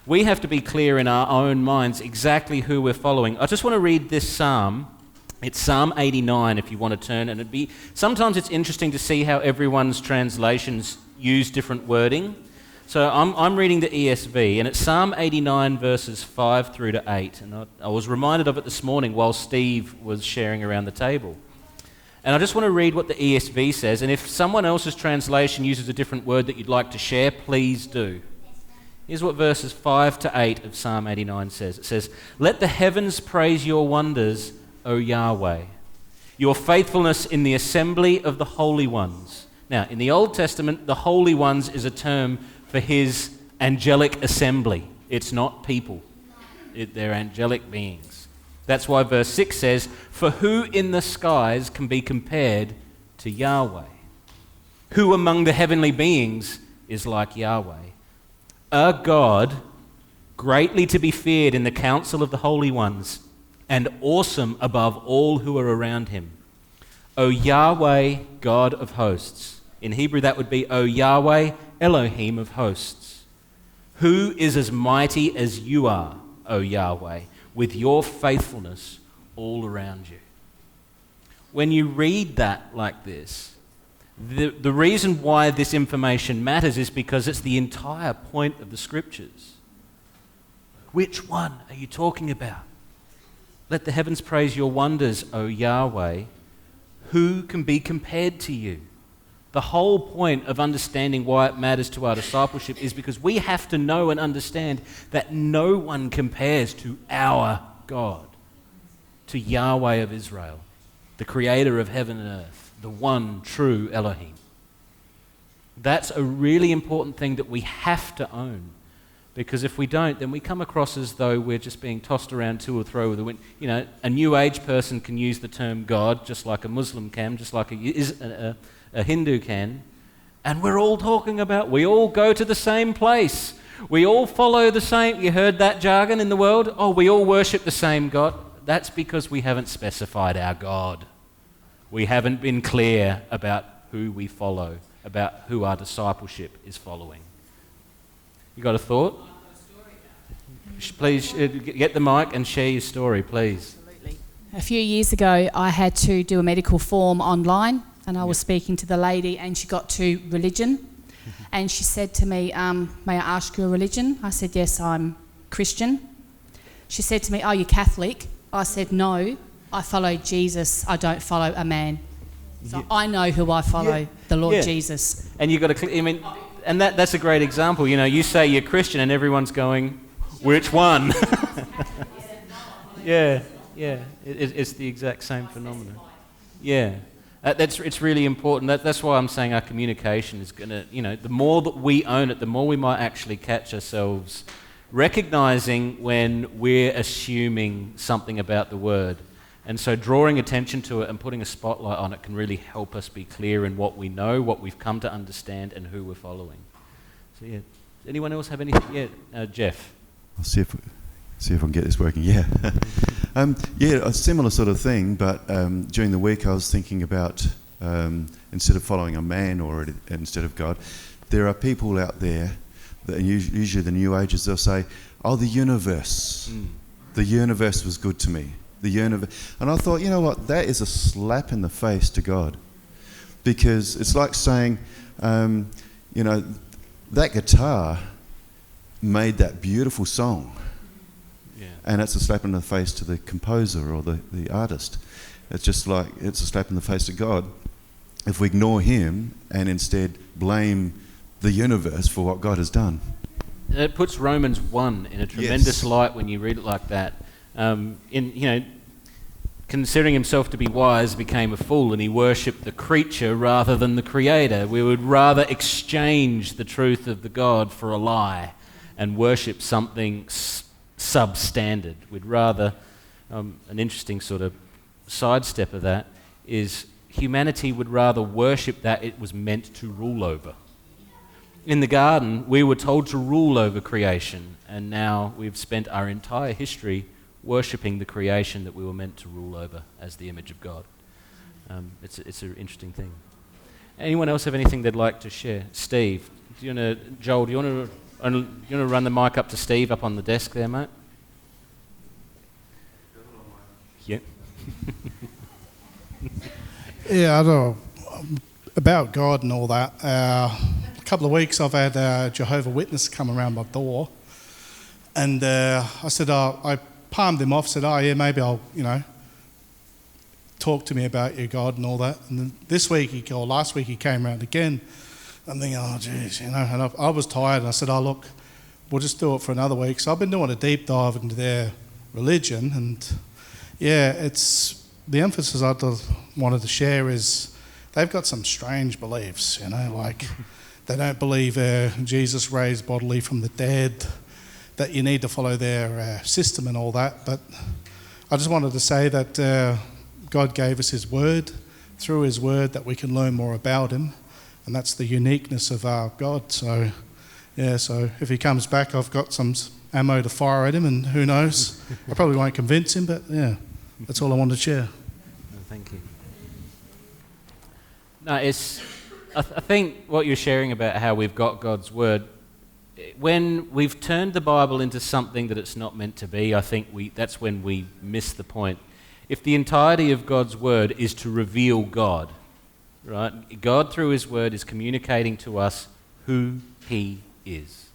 We have to be clear in our own minds exactly who we're following. I just want to read this psalm. It's Psalm 89 if you want to turn. And sometimes it's interesting to see how everyone's translations use different wording. So I'm reading the ESV, and it's Psalm 89 verses 5 through to 8. And I was reminded of it this morning while Steve was sharing around the table. And I just want to read what the ESV says, and if someone else's translation uses a different word that you'd like to share, please do. Here's what verses 5 to 8 of Psalm 89 says. It says, "Let the heavens praise your wonders, O Yahweh, your faithfulness in the assembly of the holy ones." Now, in the Old Testament, the holy ones is a term for his angelic assembly. It's not people. They're angelic beings. That's why verse 6 says, "For who in the skies can be compared to Yahweh? Who among the heavenly beings is like Yahweh? A God greatly to be feared in the council of the holy ones, and awesome above all who are around him. O Yahweh, God of hosts." In Hebrew that would be, "O Yahweh, Elohim of hosts. Who is as mighty as you are, O Yahweh, with your faithfulness all around you." When you read that like this, the reason why this information matters is because it's the entire point of the Scriptures. Which one are you talking about? Let the heavens praise your wonders, O Yahweh. Who can be compared to you? The whole point of understanding why it matters to our discipleship is because we have to know and understand that no one compares to our God, to Yahweh of Israel, the creator of heaven and earth, the one true Elohim. That's a really important thing that we have to own, because if we don't, then we come across as though we're just being tossed around to or fro with the wind. You know, a New Age person can use the term God just like a Muslim can, just like a Hindu can, and we're all talking about, we all go to the same place. We all follow the same, you heard that jargon in the world? Oh, we all worship the same God. That's because we haven't specified our God. We haven't been clear about who we follow, about who our discipleship is following. You got a thought? Please get the mic and share your story, please. Absolutely. A few years ago, I had to do a medical form online, and I was speaking to the lady, and she got to religion, and she said to me, "May I ask your religion?" I said, "Yes, I'm Christian." She said to me, "Are you Catholic?" I said, "No, I follow Jesus. I don't follow a man." So I know who I follow, the Lord Jesus. And you got to, I mean, and that's a great example. You know, you say you're Christian and everyone's going, which one? Yeah. It's the exact same phenomenon. Yeah. It's really important. That's why I'm saying our communication is going to, you know, the more that we own it, the more we might actually catch ourselves recognizing when we're assuming something about the word. And so drawing attention to it and putting a spotlight on it can really help us be clear in what we know, what we've come to understand, and who we're following. So yeah, anyone else have anything? Yeah, Jeff. I'll see if I can get this working. Yeah. A similar sort of thing, but during the week I was thinking about instead of following a man or instead of God, there are people out there that usually the New Agers, they'll say, oh, the universe. The universe was good to me. The universe. And I thought, you know what, that is a slap in the face to God. Because it's like saying, you know, that guitar made that beautiful song. Yeah. And it's a slap in the face to the composer or the artist. It's just like, it's a slap in the face to God if we ignore him and instead blame the universe for what God has done. It puts Romans 1 in a tremendous light when you read it like that. Considering himself to be wise, became a fool, and he worshipped the creature rather than the creator. We would rather exchange the truth of the God for a lie and worship something substandard. We'd rather, an interesting sort of sidestep of that is humanity would rather worship that it was meant to rule over. In the garden, we were told to rule over creation, and now we've spent our entire history worshipping the creation that we were meant to rule over as the image of God. It's an interesting thing. Anyone else have anything they'd like to share? Steve, Joel, do you want to run the mic up to Steve up on the desk there, mate? Yeah. Yeah, I don't know about God and all that. A couple of weeks I've had a Jehovah's Witness come around my door, and I said, I palmed him off, said, oh yeah, maybe I'll, talk to me about your God and all that. And then last week he came around again. I'm thinking, oh geez, and I was tired, and I said, oh look, we'll just do it for another week. So I've been doing a deep dive into their religion, and yeah, it's the emphasis I wanted to share is they've got some strange beliefs, like they don't believe Jesus raised bodily from the dead, that you need to follow their system and all that. But I just wanted to say that God gave us his word, through his word that we can learn more about him, and that's the uniqueness of our God. So yeah, so if he comes back, I've got some ammo to fire at him, and who knows, I probably won't convince him, but yeah, that's all I wanted to share. Thank you. No, I think what you're sharing about how we've got God's word, when we've turned the Bible into something that it's not meant to be, I think that's when we miss the point. If the entirety of God's word is to reveal God, right? God through his word is communicating to us who he is.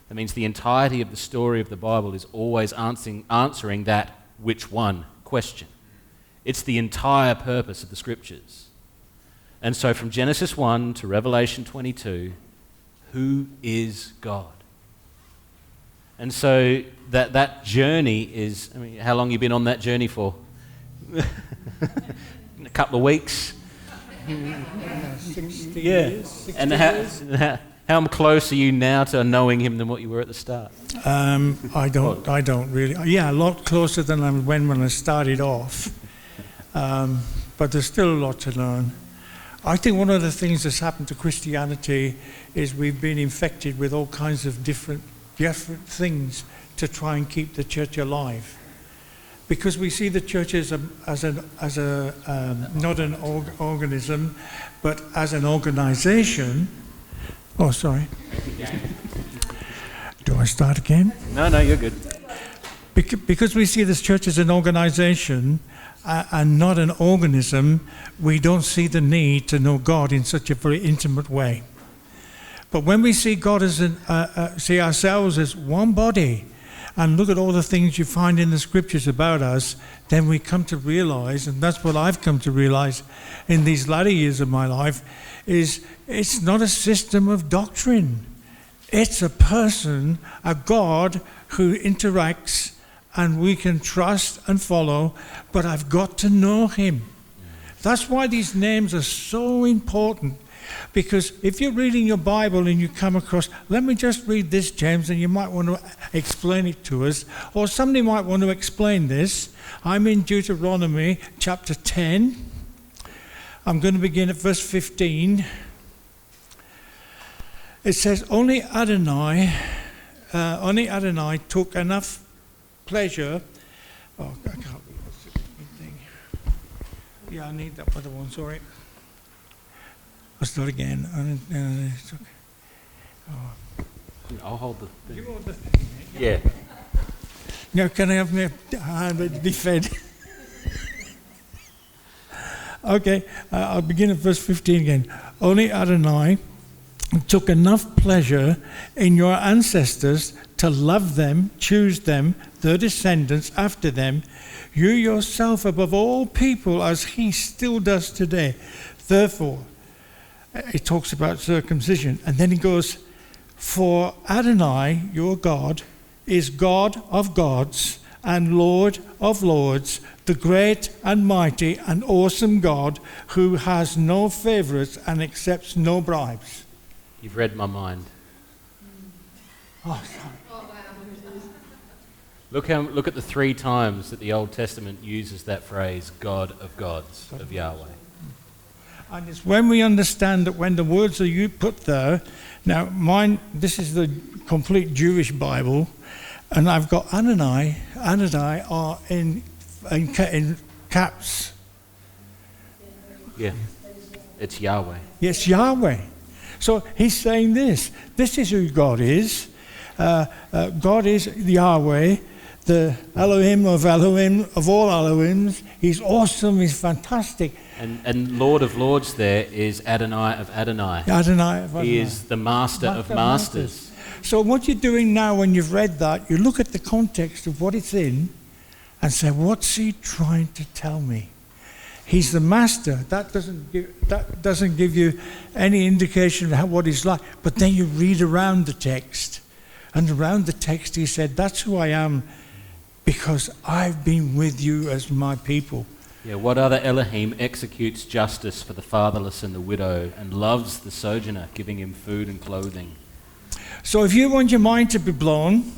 That means the entirety of the story of the Bible is always answering that which one question. It's the entire purpose of the scriptures. And so from Genesis 1 to Revelation 22, who is God? And so that journey is, how long have you been on that journey for? A couple of weeks? 60 yeah. years, 60 and years. How close are you now to knowing him than what you were at the start? I don't really. Yeah, a lot closer than I was when I started off. But there's still a lot to learn. I think one of the things that's happened to Christianity is we've been infected with all kinds of different things to try and keep the church alive. Because we see the church as not an organism, but as an organization. Oh, sorry. Do I start again? No, you're good. Because we see this church as an organization and not an organism, we don't see the need to know God in such a very intimate way. But when we see God as see ourselves as one body, and look at all the things you find in the scriptures about us, then we come to realize, and that's what I've come to realize in these latter years of my life, is it's not a system of doctrine. It's a person, a God who interacts and we can trust and follow, but I've got to know him. That's why these names are so important. Because if you're reading your Bible and you come across, let me just read this, James, and you might want to explain it to us, or somebody might want to explain this. I'm in Deuteronomy chapter 10. I'm going to begin at verse 15. It says, Only Adonai took enough pleasure. Oh, I can't read this thing. Yeah, I need that other one, sorry. I'll start again. It's okay. Oh. I'll hold the thing. You hold the thing. Yeah. Now, can I have my hand to be fed? Okay, I'll begin at verse 15 again. Only Adonai took enough pleasure in your ancestors to love them, choose them, their descendants after them, you yourself above all people, as he still does today. Therefore, it talks about circumcision, and then he goes, for Adonai, your God, is God of gods and Lord of lords, the great and mighty and awesome God who has no favorites and accepts no bribes. You've read my mind. Oh, sorry. Look at the 3 times that the Old Testament uses that phrase, God of gods, of Yahweh. And it's when we understand that when the words are you put there, now mine, this is the complete Jewish Bible, and I've got Adonai are in caps. Yeah, it's Yahweh. Yes, Yahweh. So he's saying this is who God is. God is Yahweh, the Elohim of all Elohims. He's awesome, he's fantastic. And Lord of Lords there is Adonai of Adonai. Adonai of Adonai. He is the Master of Masters. So what you're doing now when you've read that, you look at the context of what it's in and say, what's he trying to tell me? He's the Master. That doesn't give you any indication of what he's like. But then you read around the text. And around the text he said, that's who I am because I've been with you as my people. Yeah, what other Elohim executes justice for the fatherless and the widow and loves the sojourner, giving him food and clothing? So if you want your mind to be blown,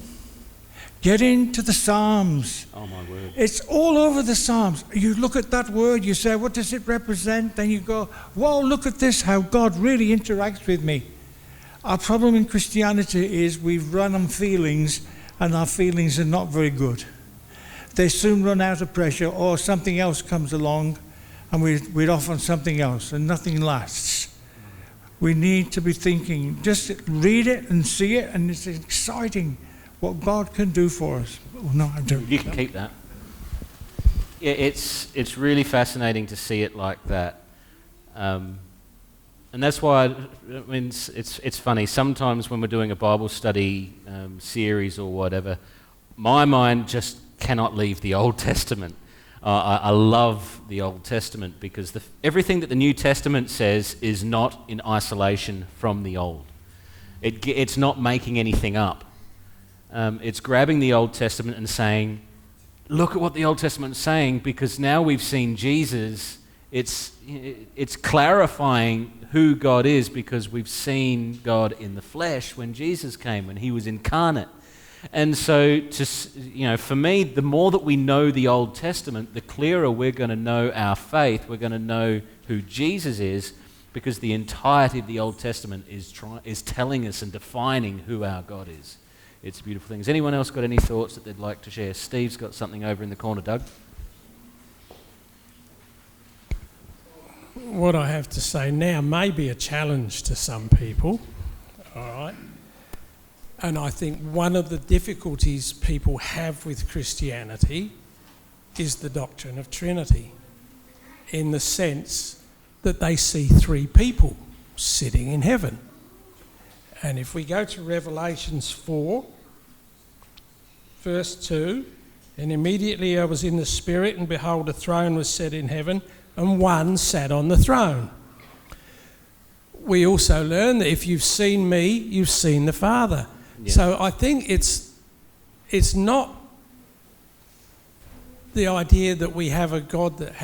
get into the Psalms. Oh, my word. It's all over the Psalms. You look at that word, you say, what does it represent? Then you go, whoa, look at this, how God really interacts with me. Our problem in Christianity is we've run on feelings, and our feelings are not very good. They soon run out of pressure, or something else comes along, and we're off on something else, and nothing lasts. We need to be thinking, just read it and see it, and it's exciting what God can do for us. Oh, no, I don't. You can keep that. Yeah, it's really fascinating to see it like that. And that's why, I mean, it's funny. Sometimes when we're doing a Bible study series or whatever, my mind just cannot leave the Old Testament. I love the Old Testament because everything that the New Testament says is not in isolation from the Old. It's not making anything up. It's grabbing the Old Testament and saying, look at what the Old Testament is saying, because now we've seen Jesus. It's clarifying who God is because we've seen God in the flesh when Jesus came, when he was incarnate. And so, for me, the more that we know the Old Testament, the clearer we're going to know our faith. We're going to know who Jesus is, because the entirety of the Old Testament is telling us and defining who our God is. It's a beautiful thing. Has anyone else got any thoughts that they'd like to share? Steve's got something over in the corner, Doug. What I have to say now may be a challenge to some people, all right? And I think one of the difficulties people have with Christianity is the doctrine of Trinity, in the sense that they see 3 people sitting in heaven. And if we go to Revelations 4, verse 2, and immediately I was in the Spirit, and behold, a throne was set in heaven, and one sat on the throne. We also learn that if you've seen me, you've seen the Father. Yeah. So I think it's not the idea that we have a God that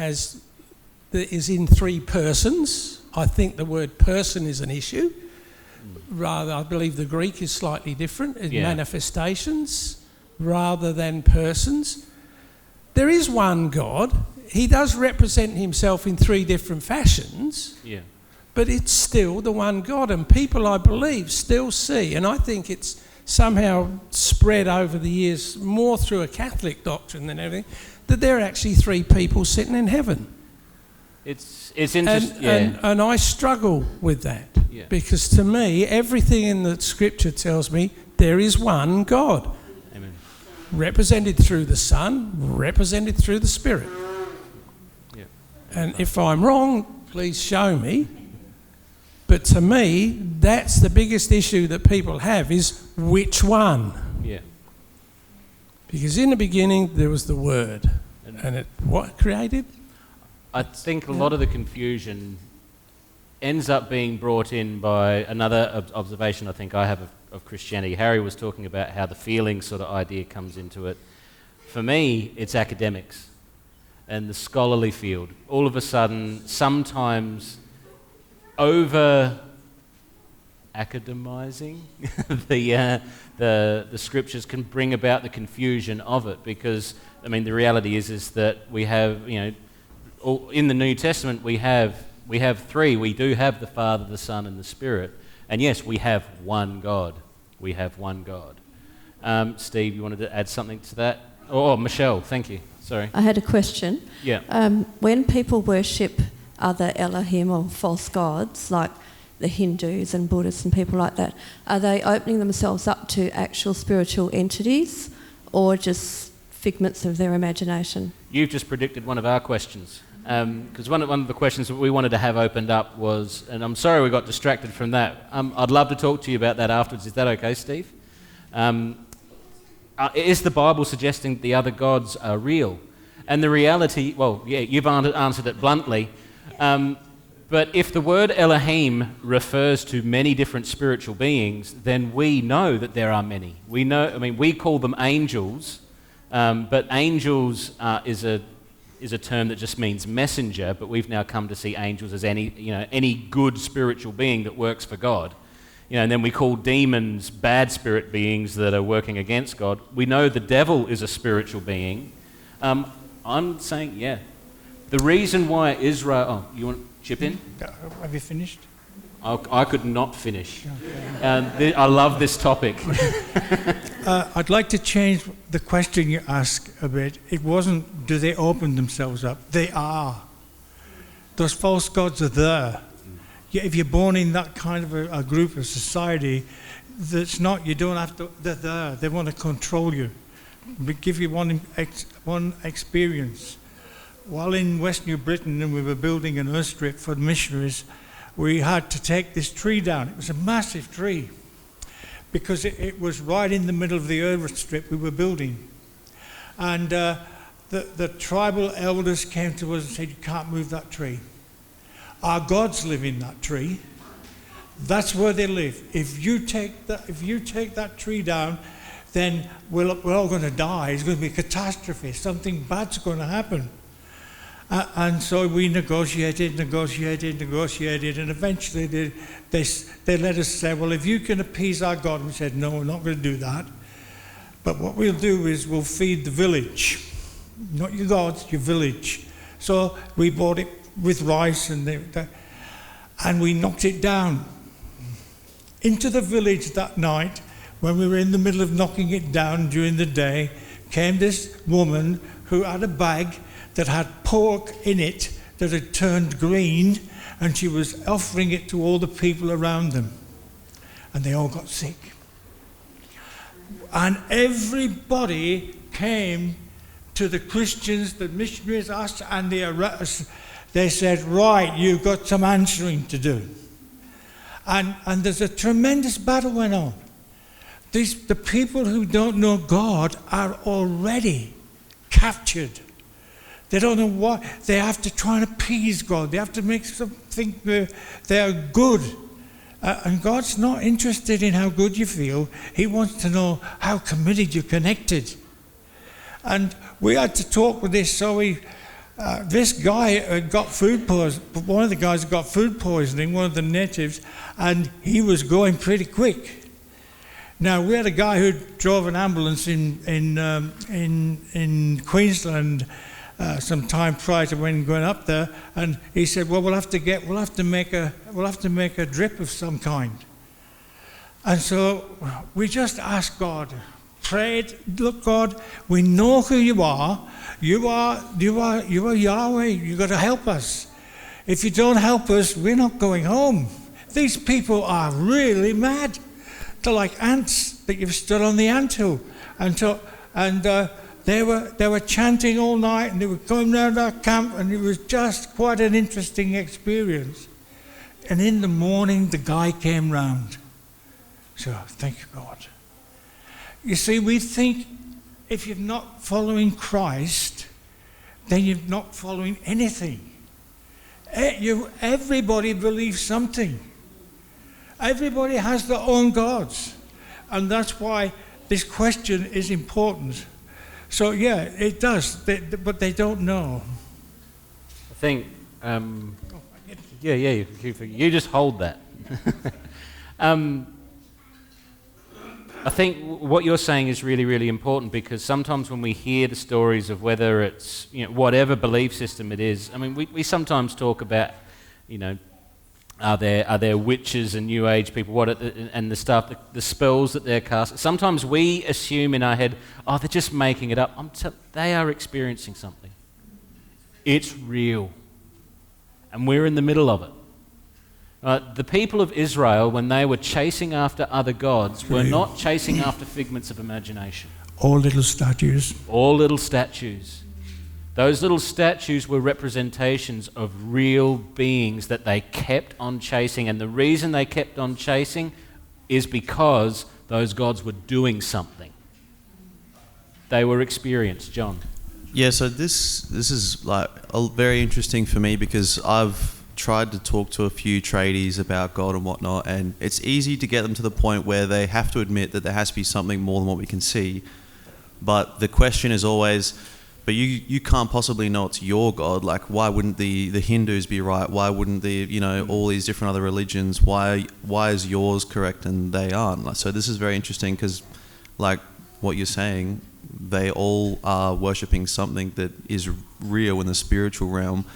is in three persons. I think the word person is an issue. Rather, I believe the Greek is slightly different, manifestations rather than persons. There is one God. He does represent himself in three different fashions, but it's still the one God. And people, I believe, still see, and I think it's somehow spread over the years more through a Catholic doctrine than anything, that there are actually three people sitting in heaven. It's interesting, and I struggle with that, because to me, everything in the Scripture tells me there is one God. Amen. Represented through the Son, represented through the Spirit. Yeah. And if I'm wrong, please show me. But to me, that's the biggest issue that people have, is which one? Yeah. Because in the beginning, there was the Word. And it what created? I think a lot of the confusion ends up being brought in by another observation I think I have of Christianity. Harry was talking about how the feeling sort of idea comes into it. For me, it's academics and the scholarly field. All of a sudden, sometimes over-academizing the scriptures can bring about the confusion of it, because, I mean, the reality is that we have, in the New Testament, we have three. We do have the Father, the Son, and the Spirit. And yes, we have one God. We have one God. Steve, you wanted to add something to that? Oh, Michelle, thank you. Sorry. I had a question. Yeah. When people worship other Elohim or false gods, like the Hindus and Buddhists and people like that, are they opening themselves up to actual spiritual entities or just figments of their imagination? You've just predicted one of our questions. Because one of the questions that we wanted to have opened up was, and I'm sorry we got distracted from that. I'd love to talk to you about that afterwards. Is that okay, Steve? Is the Bible suggesting the other gods are real? And the reality, well, yeah, you've answered it bluntly. But if the word Elohim refers to many different spiritual beings, then we know that there are many. We know. I mean, we call them angels, but angels is a term that just means messenger, but we've now come to see angels as any good spiritual being that works for God. And then we call demons bad spirit beings that are working against God. We know the devil is a spiritual being. I'm saying, yeah. The reason why Israel... Oh, you want to chip in? Have you finished? I could not finish. I love this topic. I'd like to change the question you asked a bit. It wasn't, do they open themselves up? They are. Those false gods are there. Yeah, if you're born in that kind of a group of society, that's not, you don't have to, they're there. They want to control you. We give you one experience. While in West New Britain and we were building an airstrip for the missionaries, we had to take this tree down. It was a massive tree because it was right in the middle of the airstrip we were building. And the tribal elders came to us and said, you can't move that tree. Our gods live in that tree. That's where they live. If you take that tree down, then we're all going to die. It's going to be a catastrophe. Something bad's going to happen. And so we negotiated, and eventually they let us say, well, if you can appease our God. We said, no, we're not going to do that. But what we'll do is we'll feed the village. Not your gods, your village. So we bought it with rice and we knocked it down. Into the village that night, when we were in the middle of knocking it down during the day, came this woman who had a bag that had pork in it that had turned green, and she was offering it to all the people around them. And they all got sick. And everybody came to the Christians, the missionaries asked, and they said, right, you've got some answering to do. And there's a tremendous battle went on. the people who don't know God are already captured. They don't know what, they have to try and appease God. They have to make them think they are good. And God's not interested in how good you feel. He wants to know how committed you're connected. And we had to talk with this, so this guy had got food poisoning, one of the guys had got food poisoning, one of the natives, and he was going pretty quick. Now, we had a guy who drove an ambulance in Queensland some time prior to when going up there, and he said, "Well, we'll have to make a drip of some kind." And so we just asked God, prayed, "Look, God, we know who you are. You are Yahweh. You've got to help us. If you don't help us, we're not going home." These people are really mad. They're like ants that you've stood on the anthill. And they were chanting all night, and they were going around our camp, and it was just quite an interesting experience. And in the morning, the guy came round. So, thank you, God. You see, we think if you're not following Christ, then you're not following anything. Everybody believes something. Everybody has their own gods. And that's why this question is important. So, yeah, it does, but they don't know. I think, you just hold that. I think what you're saying is really, really important, because sometimes when we hear the stories of whether it's, whatever belief system it is, I mean, we sometimes talk about, are there witches and New Age people, and the stuff, the spells that they're casting. Sometimes we assume in our head, oh, they're just making it up. They are experiencing something. It's real. And we're in the middle of it. The people of Israel, when they were chasing after other gods, were not chasing after figments of imagination. All little statues. All little statues. Those little statues were representations of real beings that they kept on chasing. And the reason they kept on chasing is because those gods were doing something. They were experienced. John? Yeah, so this is like very interesting for me, because I've tried to talk to a few tradies about God and whatnot, and it's easy to get them to the point where they have to admit that there has to be something more than what we can see. But the question is always, but you can't possibly know it's your God. Like, why wouldn't the Hindus be right? Why wouldn't all these different other religions? Why is yours correct and they aren't? Like, so this is very interesting, because, like what you're saying, they all are worshipping something that is real in the spiritual realm,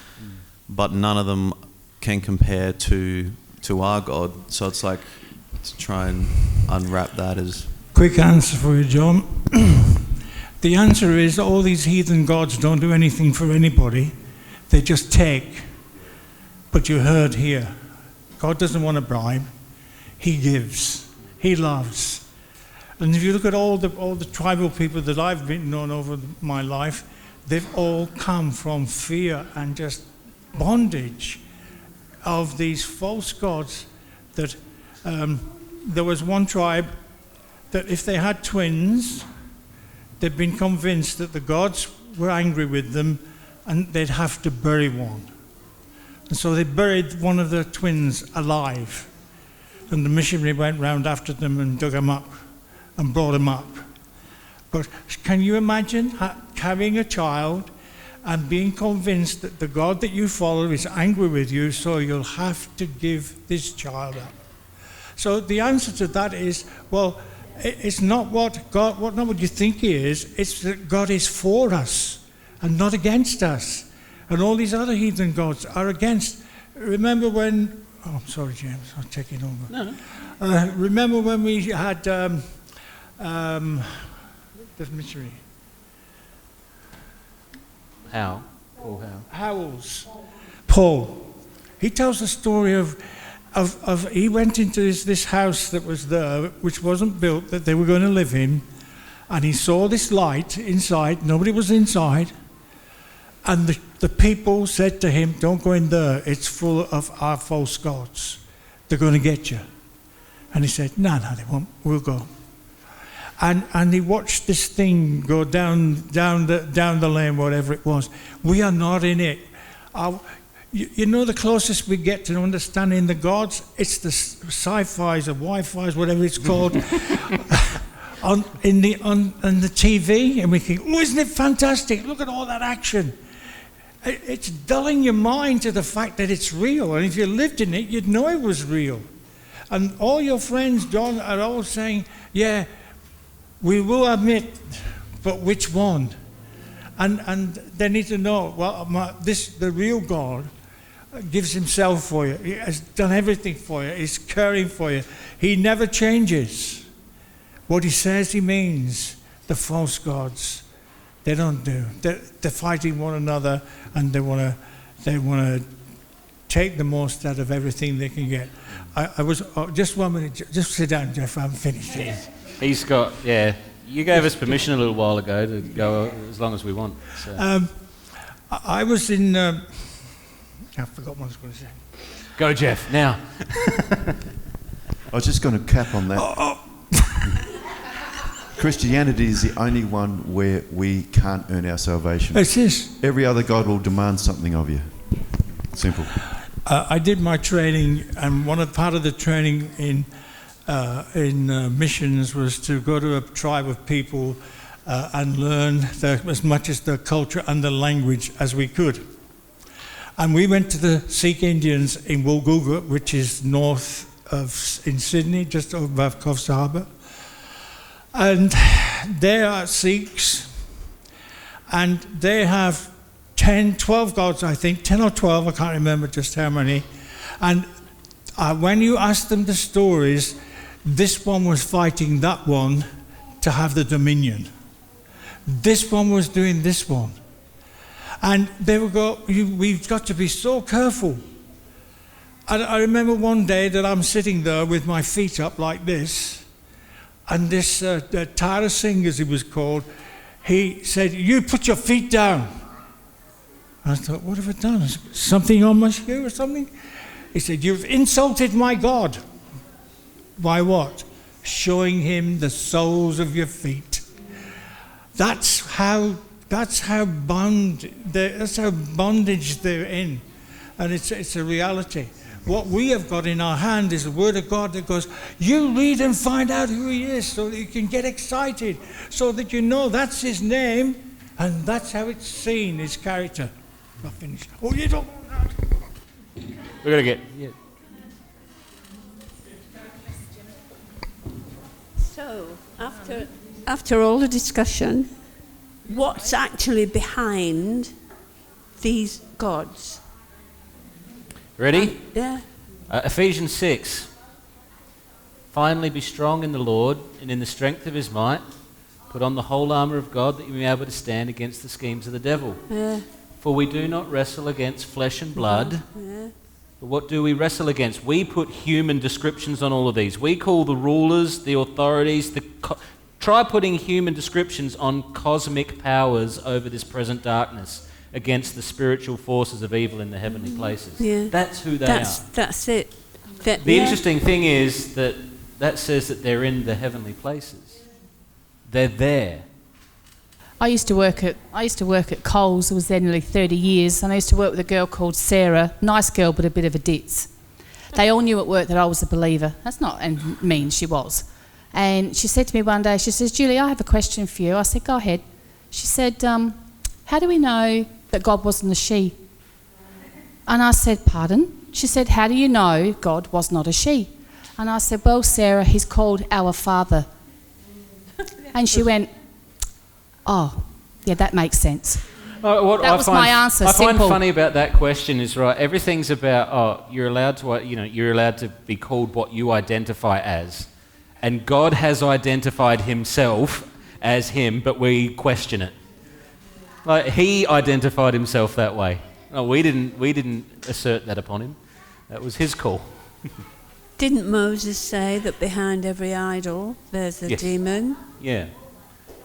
but none of them can compare to our God. So it's like to try and unwrap that as... Quick answer for you, John. The answer is all these heathen gods don't do anything for anybody. They just take. But you heard here, God doesn't want to bribe. He gives. He loves. And if you look at all the tribal people that I've known over my life, they've all come from fear and just bondage of these false gods. That there was one tribe that if they had twins, they'd been convinced that the gods were angry with them and they'd have to bury one. And so they buried one of the twins alive. And the missionary went round after them and dug them up and brought them up. But can you imagine having a child and being convinced that the God that you follow is angry with you, so you'll have to give this child up? So the answer to that is, well, it's not what you think he is. It's that God is for us and not against us. And all these other heathen gods are against. Remember when... Oh, I'm sorry, James. I'm taking over. No. Remember when we had the missionary? How? Paul How? Howells. Paul. He tells the story of he went into this house that was there, which wasn't built, that they were going to live in, and he saw this light inside. Nobody was inside. And the people said to him, "Don't go in there. It's full of our false gods. They're going to get you." And he said, No, they won't. We'll go. And he watched this thing go down the lane, whatever it was. We are not in it. You know, the closest we get to understanding the gods, it's the sci-fis or Wi-Fi's, whatever it's called, on the TV, and we think, oh, isn't it fantastic? Look at all that action. It's dulling your mind to the fact that it's real, and if you lived in it, you'd know it was real. And all your friends, John, are all saying, yeah, we will admit, but which one? And they need to know, well, the real God gives himself for you. He has done everything for you. He's caring for you. He never changes. What he says he means. The false gods, they don't do. They're fighting one another, and they want to take the most out of everything they can get. I was just 1 minute. Just sit down, Jeff. I'm finished here. He's got, yeah. You gave us permission a little while ago to go as long as we want. So. I was in. I forgot what I was going to say. Go, Jeff, now. I was just going to cap on that. Christianity is the only one where we can't earn our salvation. It is. Every other God will demand something of you. Simple. I did my training, and part of the training in missions was to go to a tribe of people and learn as much as the culture and the language as we could. And we went to the Sikh Indians in Woolgoolga, which is north in Sydney, just above Coffs Harbour. And they are Sikhs, and they have 12 gods, I think, 10 or 12, I can't remember just how many. And when you ask them the stories, this one was fighting that one to have the dominion. This one was doing this one. And they would go, we've got to be so careful. And I remember one day that I'm sitting there with my feet up like this, and this Tara Singh, as he was called, he said, you put your feet down. And I thought, what have I done? Something on my shoe or something? He said, you've insulted my God. By what? Showing him the soles of your feet. That's how bondage they're in, and it's a reality. What we have got in our hand is the Word of God that goes, you read and find out who he is, so that you can get excited, so that you know that's his name, and that's how it's seen, his character. Not finished. Oh, you don't want that. We're going to get... Yeah. So, after all the discussion, what's actually behind these gods? Ready? Yeah. Ephesians 6. Finally be strong in the Lord and in the strength of his might. Put on the whole armour of God that you may be able to stand against the schemes of the devil. Yeah. For we do not wrestle against flesh and blood. Yeah. But what do we wrestle against? We put human descriptions on all of these. We call the rulers, the authorities, try putting human descriptions on cosmic powers over this present darkness against the spiritual forces of evil in the heavenly places. Yeah. That's who they are. That's it. The interesting thing is that says that they're in the heavenly places. They're there. I used to work at Coles. I was there nearly 30 years, and I used to work with a girl called Sarah. Nice girl, but a bit of a ditz. They all knew at work that I was a believer. That's not mean, she was. And she said to me one day, she says, Julie, I have a question for you. I said, go ahead. She said, how do we know that God wasn't a she? And I said, pardon? She said, how do you know God was not a she? And I said, well, Sarah, he's called our Father. And she went, oh, yeah, that makes sense. That was my answer. I simple. find funny about that question is, right, everything's about, you're allowed to be called what you identify as. And God has identified himself as him, but we question it. Like, he identified himself that way. No, we didn't assert that upon him. That was his call. Didn't Moses say that behind every idol there's a demon? Yeah.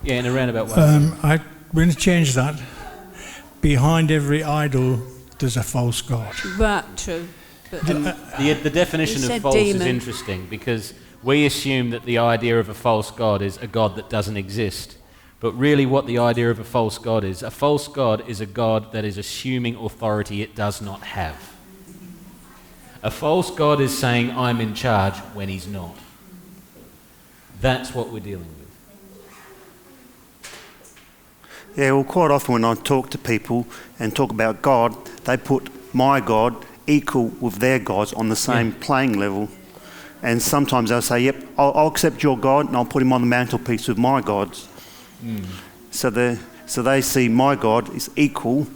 Yeah, in a roundabout way. I'm going to change that. Behind every idol there's a false god. Right, true. But the definition of false is interesting, because We assume that the idea of a false god is a god that doesn't exist. But really what the idea of a false god is a god that is assuming authority it does not have. A false god is saying, I'm in charge, when he's not. That's what we're dealing with. Yeah, well, quite often when I talk to people and talk about God, they put my God equal with their gods on the same playing level. And sometimes they'll say, yep, I'll accept your God and I'll put him on the mantelpiece with my gods. Mm. So they see my God is equal,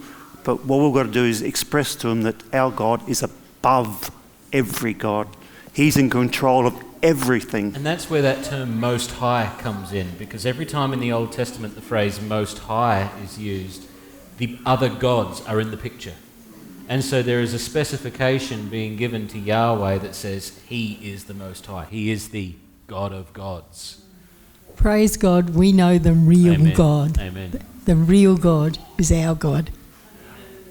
but what we've got to do is express to them that our God is above every God. He's in control of everything. And that's where that term Most High comes in, because every time in the Old Testament the phrase Most High is used, the other gods are in the picture. And so there is a specification being given to Yahweh that says he is the Most High. He is the God of gods. Praise God, we know the real Amen. God. Amen. The real God is our God.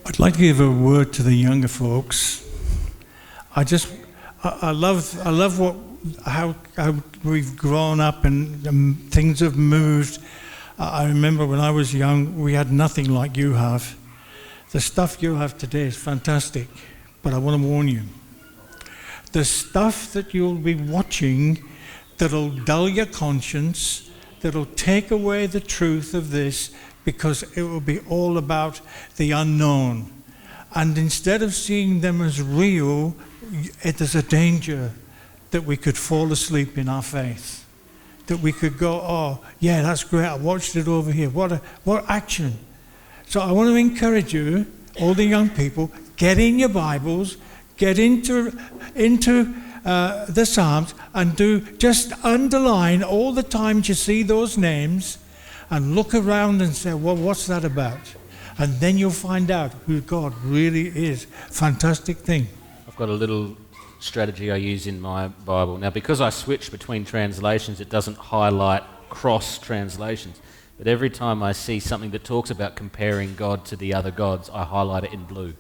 I'd like to give a word to the younger folks. I love how we've grown up and things have moved. I remember when I was young, we had nothing like you have. The stuff you have today is fantastic, but I want to warn you. The stuff that you'll be watching that'll dull your conscience, that'll take away the truth of this, because it will be all about the unknown. And instead of seeing them as real, there's a danger that we could fall asleep in our faith. That we could go, oh, yeah, that's great, I watched it over here. What action. So I want to encourage you, all the young people, get in your Bibles, get into the Psalms, and just underline all the times you see those names and look around and say, well, what's that about? And then you'll find out who God really is. Fantastic thing. I've got a little strategy I use in my Bible. Now, because I switch between translations, it doesn't highlight cross translations. But every time I see something that talks about comparing God to the other gods, I highlight it in blue.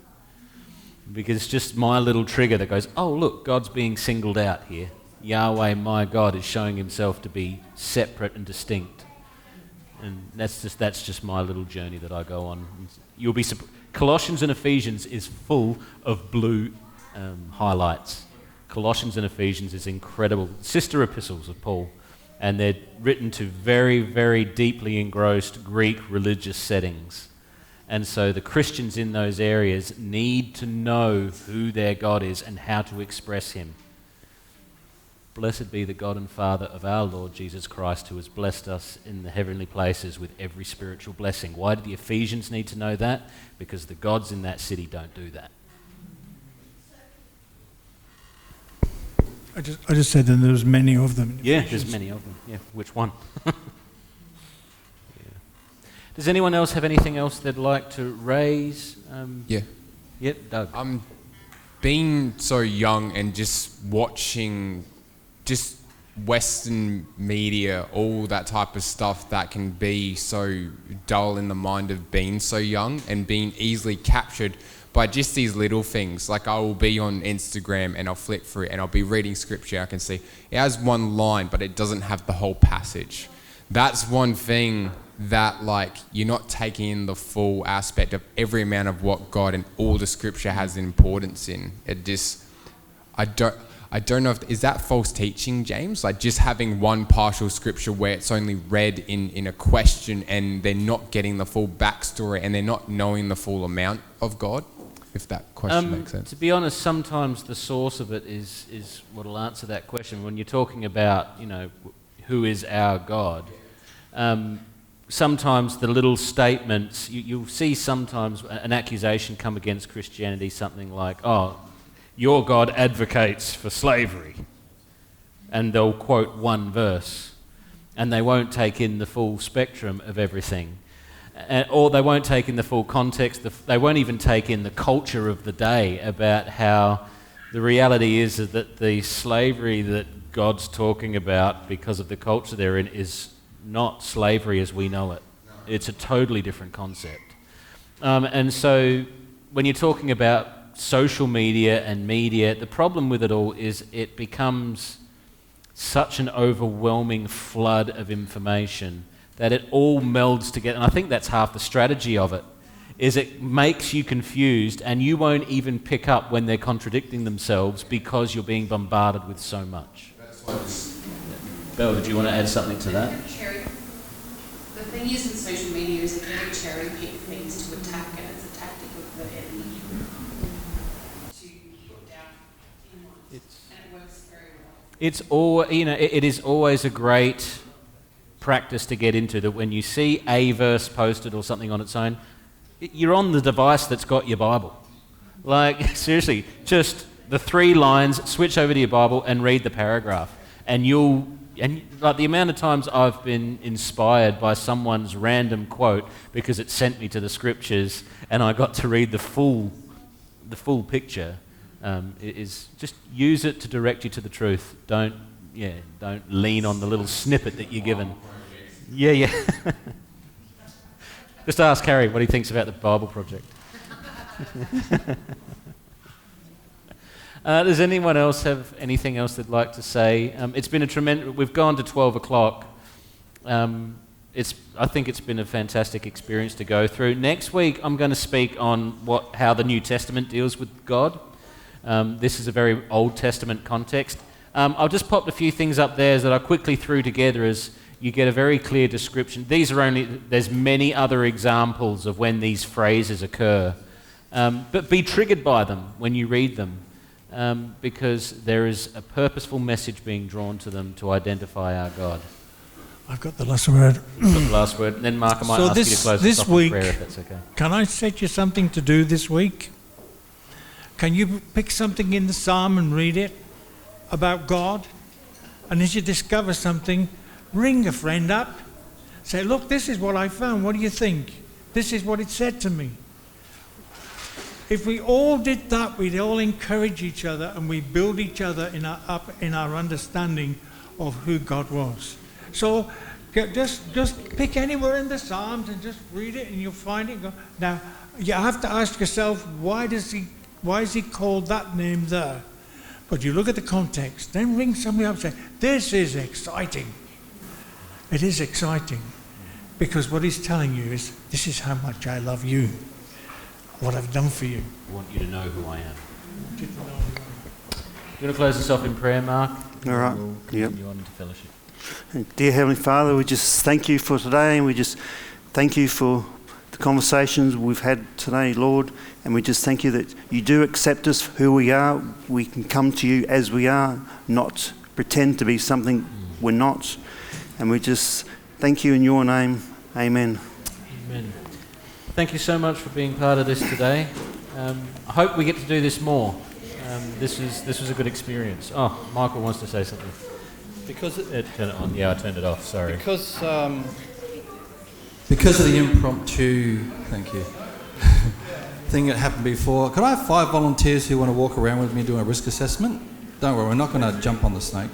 Because it's just my little trigger that goes, oh, look, God's being singled out here. Yahweh, my God, is showing himself to be separate and distinct. And that's just my little journey that I go on. You'll be Colossians and Ephesians is full of blue highlights. Colossians and Ephesians is incredible. Sister epistles of Paul. And they're written to very, very deeply engrossed Greek religious settings. And so the Christians in those areas need to know who their God is and how to express him. Blessed be the God and Father of our Lord Jesus Christ, who has blessed us in the heavenly places with every spiritual blessing. Why do the Ephesians need to know that? Because the gods in that city don't do that. I just said that there's many of them. Yeah, there's many of them. Yeah, which one? Yeah. Does anyone else have anything else they'd like to raise? Yeah. Yep, Doug. Being so young and just watching just Western media, all that type of stuff that can be so dull in the mind of being so young and being easily captured by just these little things. Like I will be on Instagram and I'll flick through it and I'll be reading scripture. I can see it has one line, but it doesn't have the whole passage. That's one thing that like you're not taking in the full aspect of every amount of what God and all the scripture has importance in. It just, I don't know if, is that false teaching, James? Like just having one partial scripture where it's only read in a question and they're not getting the full backstory and they're not knowing the full amount of God? If that question makes sense. To be honest, sometimes the source of it is what will answer that question. When you're talking about, who is our God, sometimes the little statements, you'll see sometimes an accusation come against Christianity, something like, oh, your God advocates for slavery. And they'll quote one verse, and they won't take in the full spectrum of everything. Or they won't take in the full context, they won't even take in the culture of the day about how the reality is that the slavery that God's talking about because of the culture they're in is not slavery as we know it. It's a totally different concept. And so when you're talking about social media and media, the problem with it all is it becomes such an overwhelming flood of information that it all melds together. And I think that's half the strategy of it, is it makes you confused and you won't even pick up when they're contradicting themselves because you're being bombarded with so much. Belle, did you want to add something to that? The thing is in social media is it really cherry-pick things to attack, and it's a tactic of the enemy to put down anyone. And it works very well. It's all, it is always a great practice to get into, that when you see a verse posted or something on its own, you're on the device that's got your Bible. Like, seriously, just the 3 lines, switch over to your Bible and read the paragraph. And like the amount of times I've been inspired by someone's random quote because it sent me to the scriptures and I got to read the full picture, is just use it to direct you to the truth. Don't lean on the little snippet that you're given. Yeah. Just ask Harry what he thinks about the Bible Project. Does anyone else have anything else they'd like to say? It's been a tremendous... We've gone to 12 o'clock. I think it's been a fantastic experience to go through. Next week, I'm going to speak on how the New Testament deals with God. This is a very Old Testament context. I'll just pop a few things up there that I quickly threw together as you get a very clear description. There's many other examples of when these phrases occur. But be triggered by them when you read them. Because there is a purposeful message being drawn to them to identify our God. I've got the last word. You've got the last word. And then Mark, I might ask you to close this off with prayer if that's okay. Can I set you something to do this week? Can you pick something in the Psalm and read it about God? And as you discover something, ring a friend up. Say, look, this is what I found. What do you think? This is what it said to me. If we all did that, we'd all encourage each other and we build each other up in our understanding of who God was. So just pick anywhere in the Psalms and just read it and you'll find it. Now, you have to ask yourself, why is he called that name there? But you look at the context, then ring somebody up and say, this is exciting. It is exciting because what he's telling you is, this is how much I love you. What I've done for you. I want you to know who I am. You want to close us off in prayer, Mark? All right. We'll continue on into fellowship. Dear Heavenly Father, we just thank you for today, and we just thank you for the conversations we've had today, Lord, and we just thank you that you do accept us for who we are. We can come to you as we are, not pretend to be something we're not. And we just thank you in your name. Amen. Amen. Thank you so much for being part of this today. I hope we get to do this more. This was a good experience. Oh, Michael wants to say something. Because turn it on. Yeah, I turned it off. Sorry. Because of the impromptu, thank you, thing that happened before. Could I have 5 volunteers who want to walk around with me doing a risk assessment? Don't worry, we're not going to jump on the snake.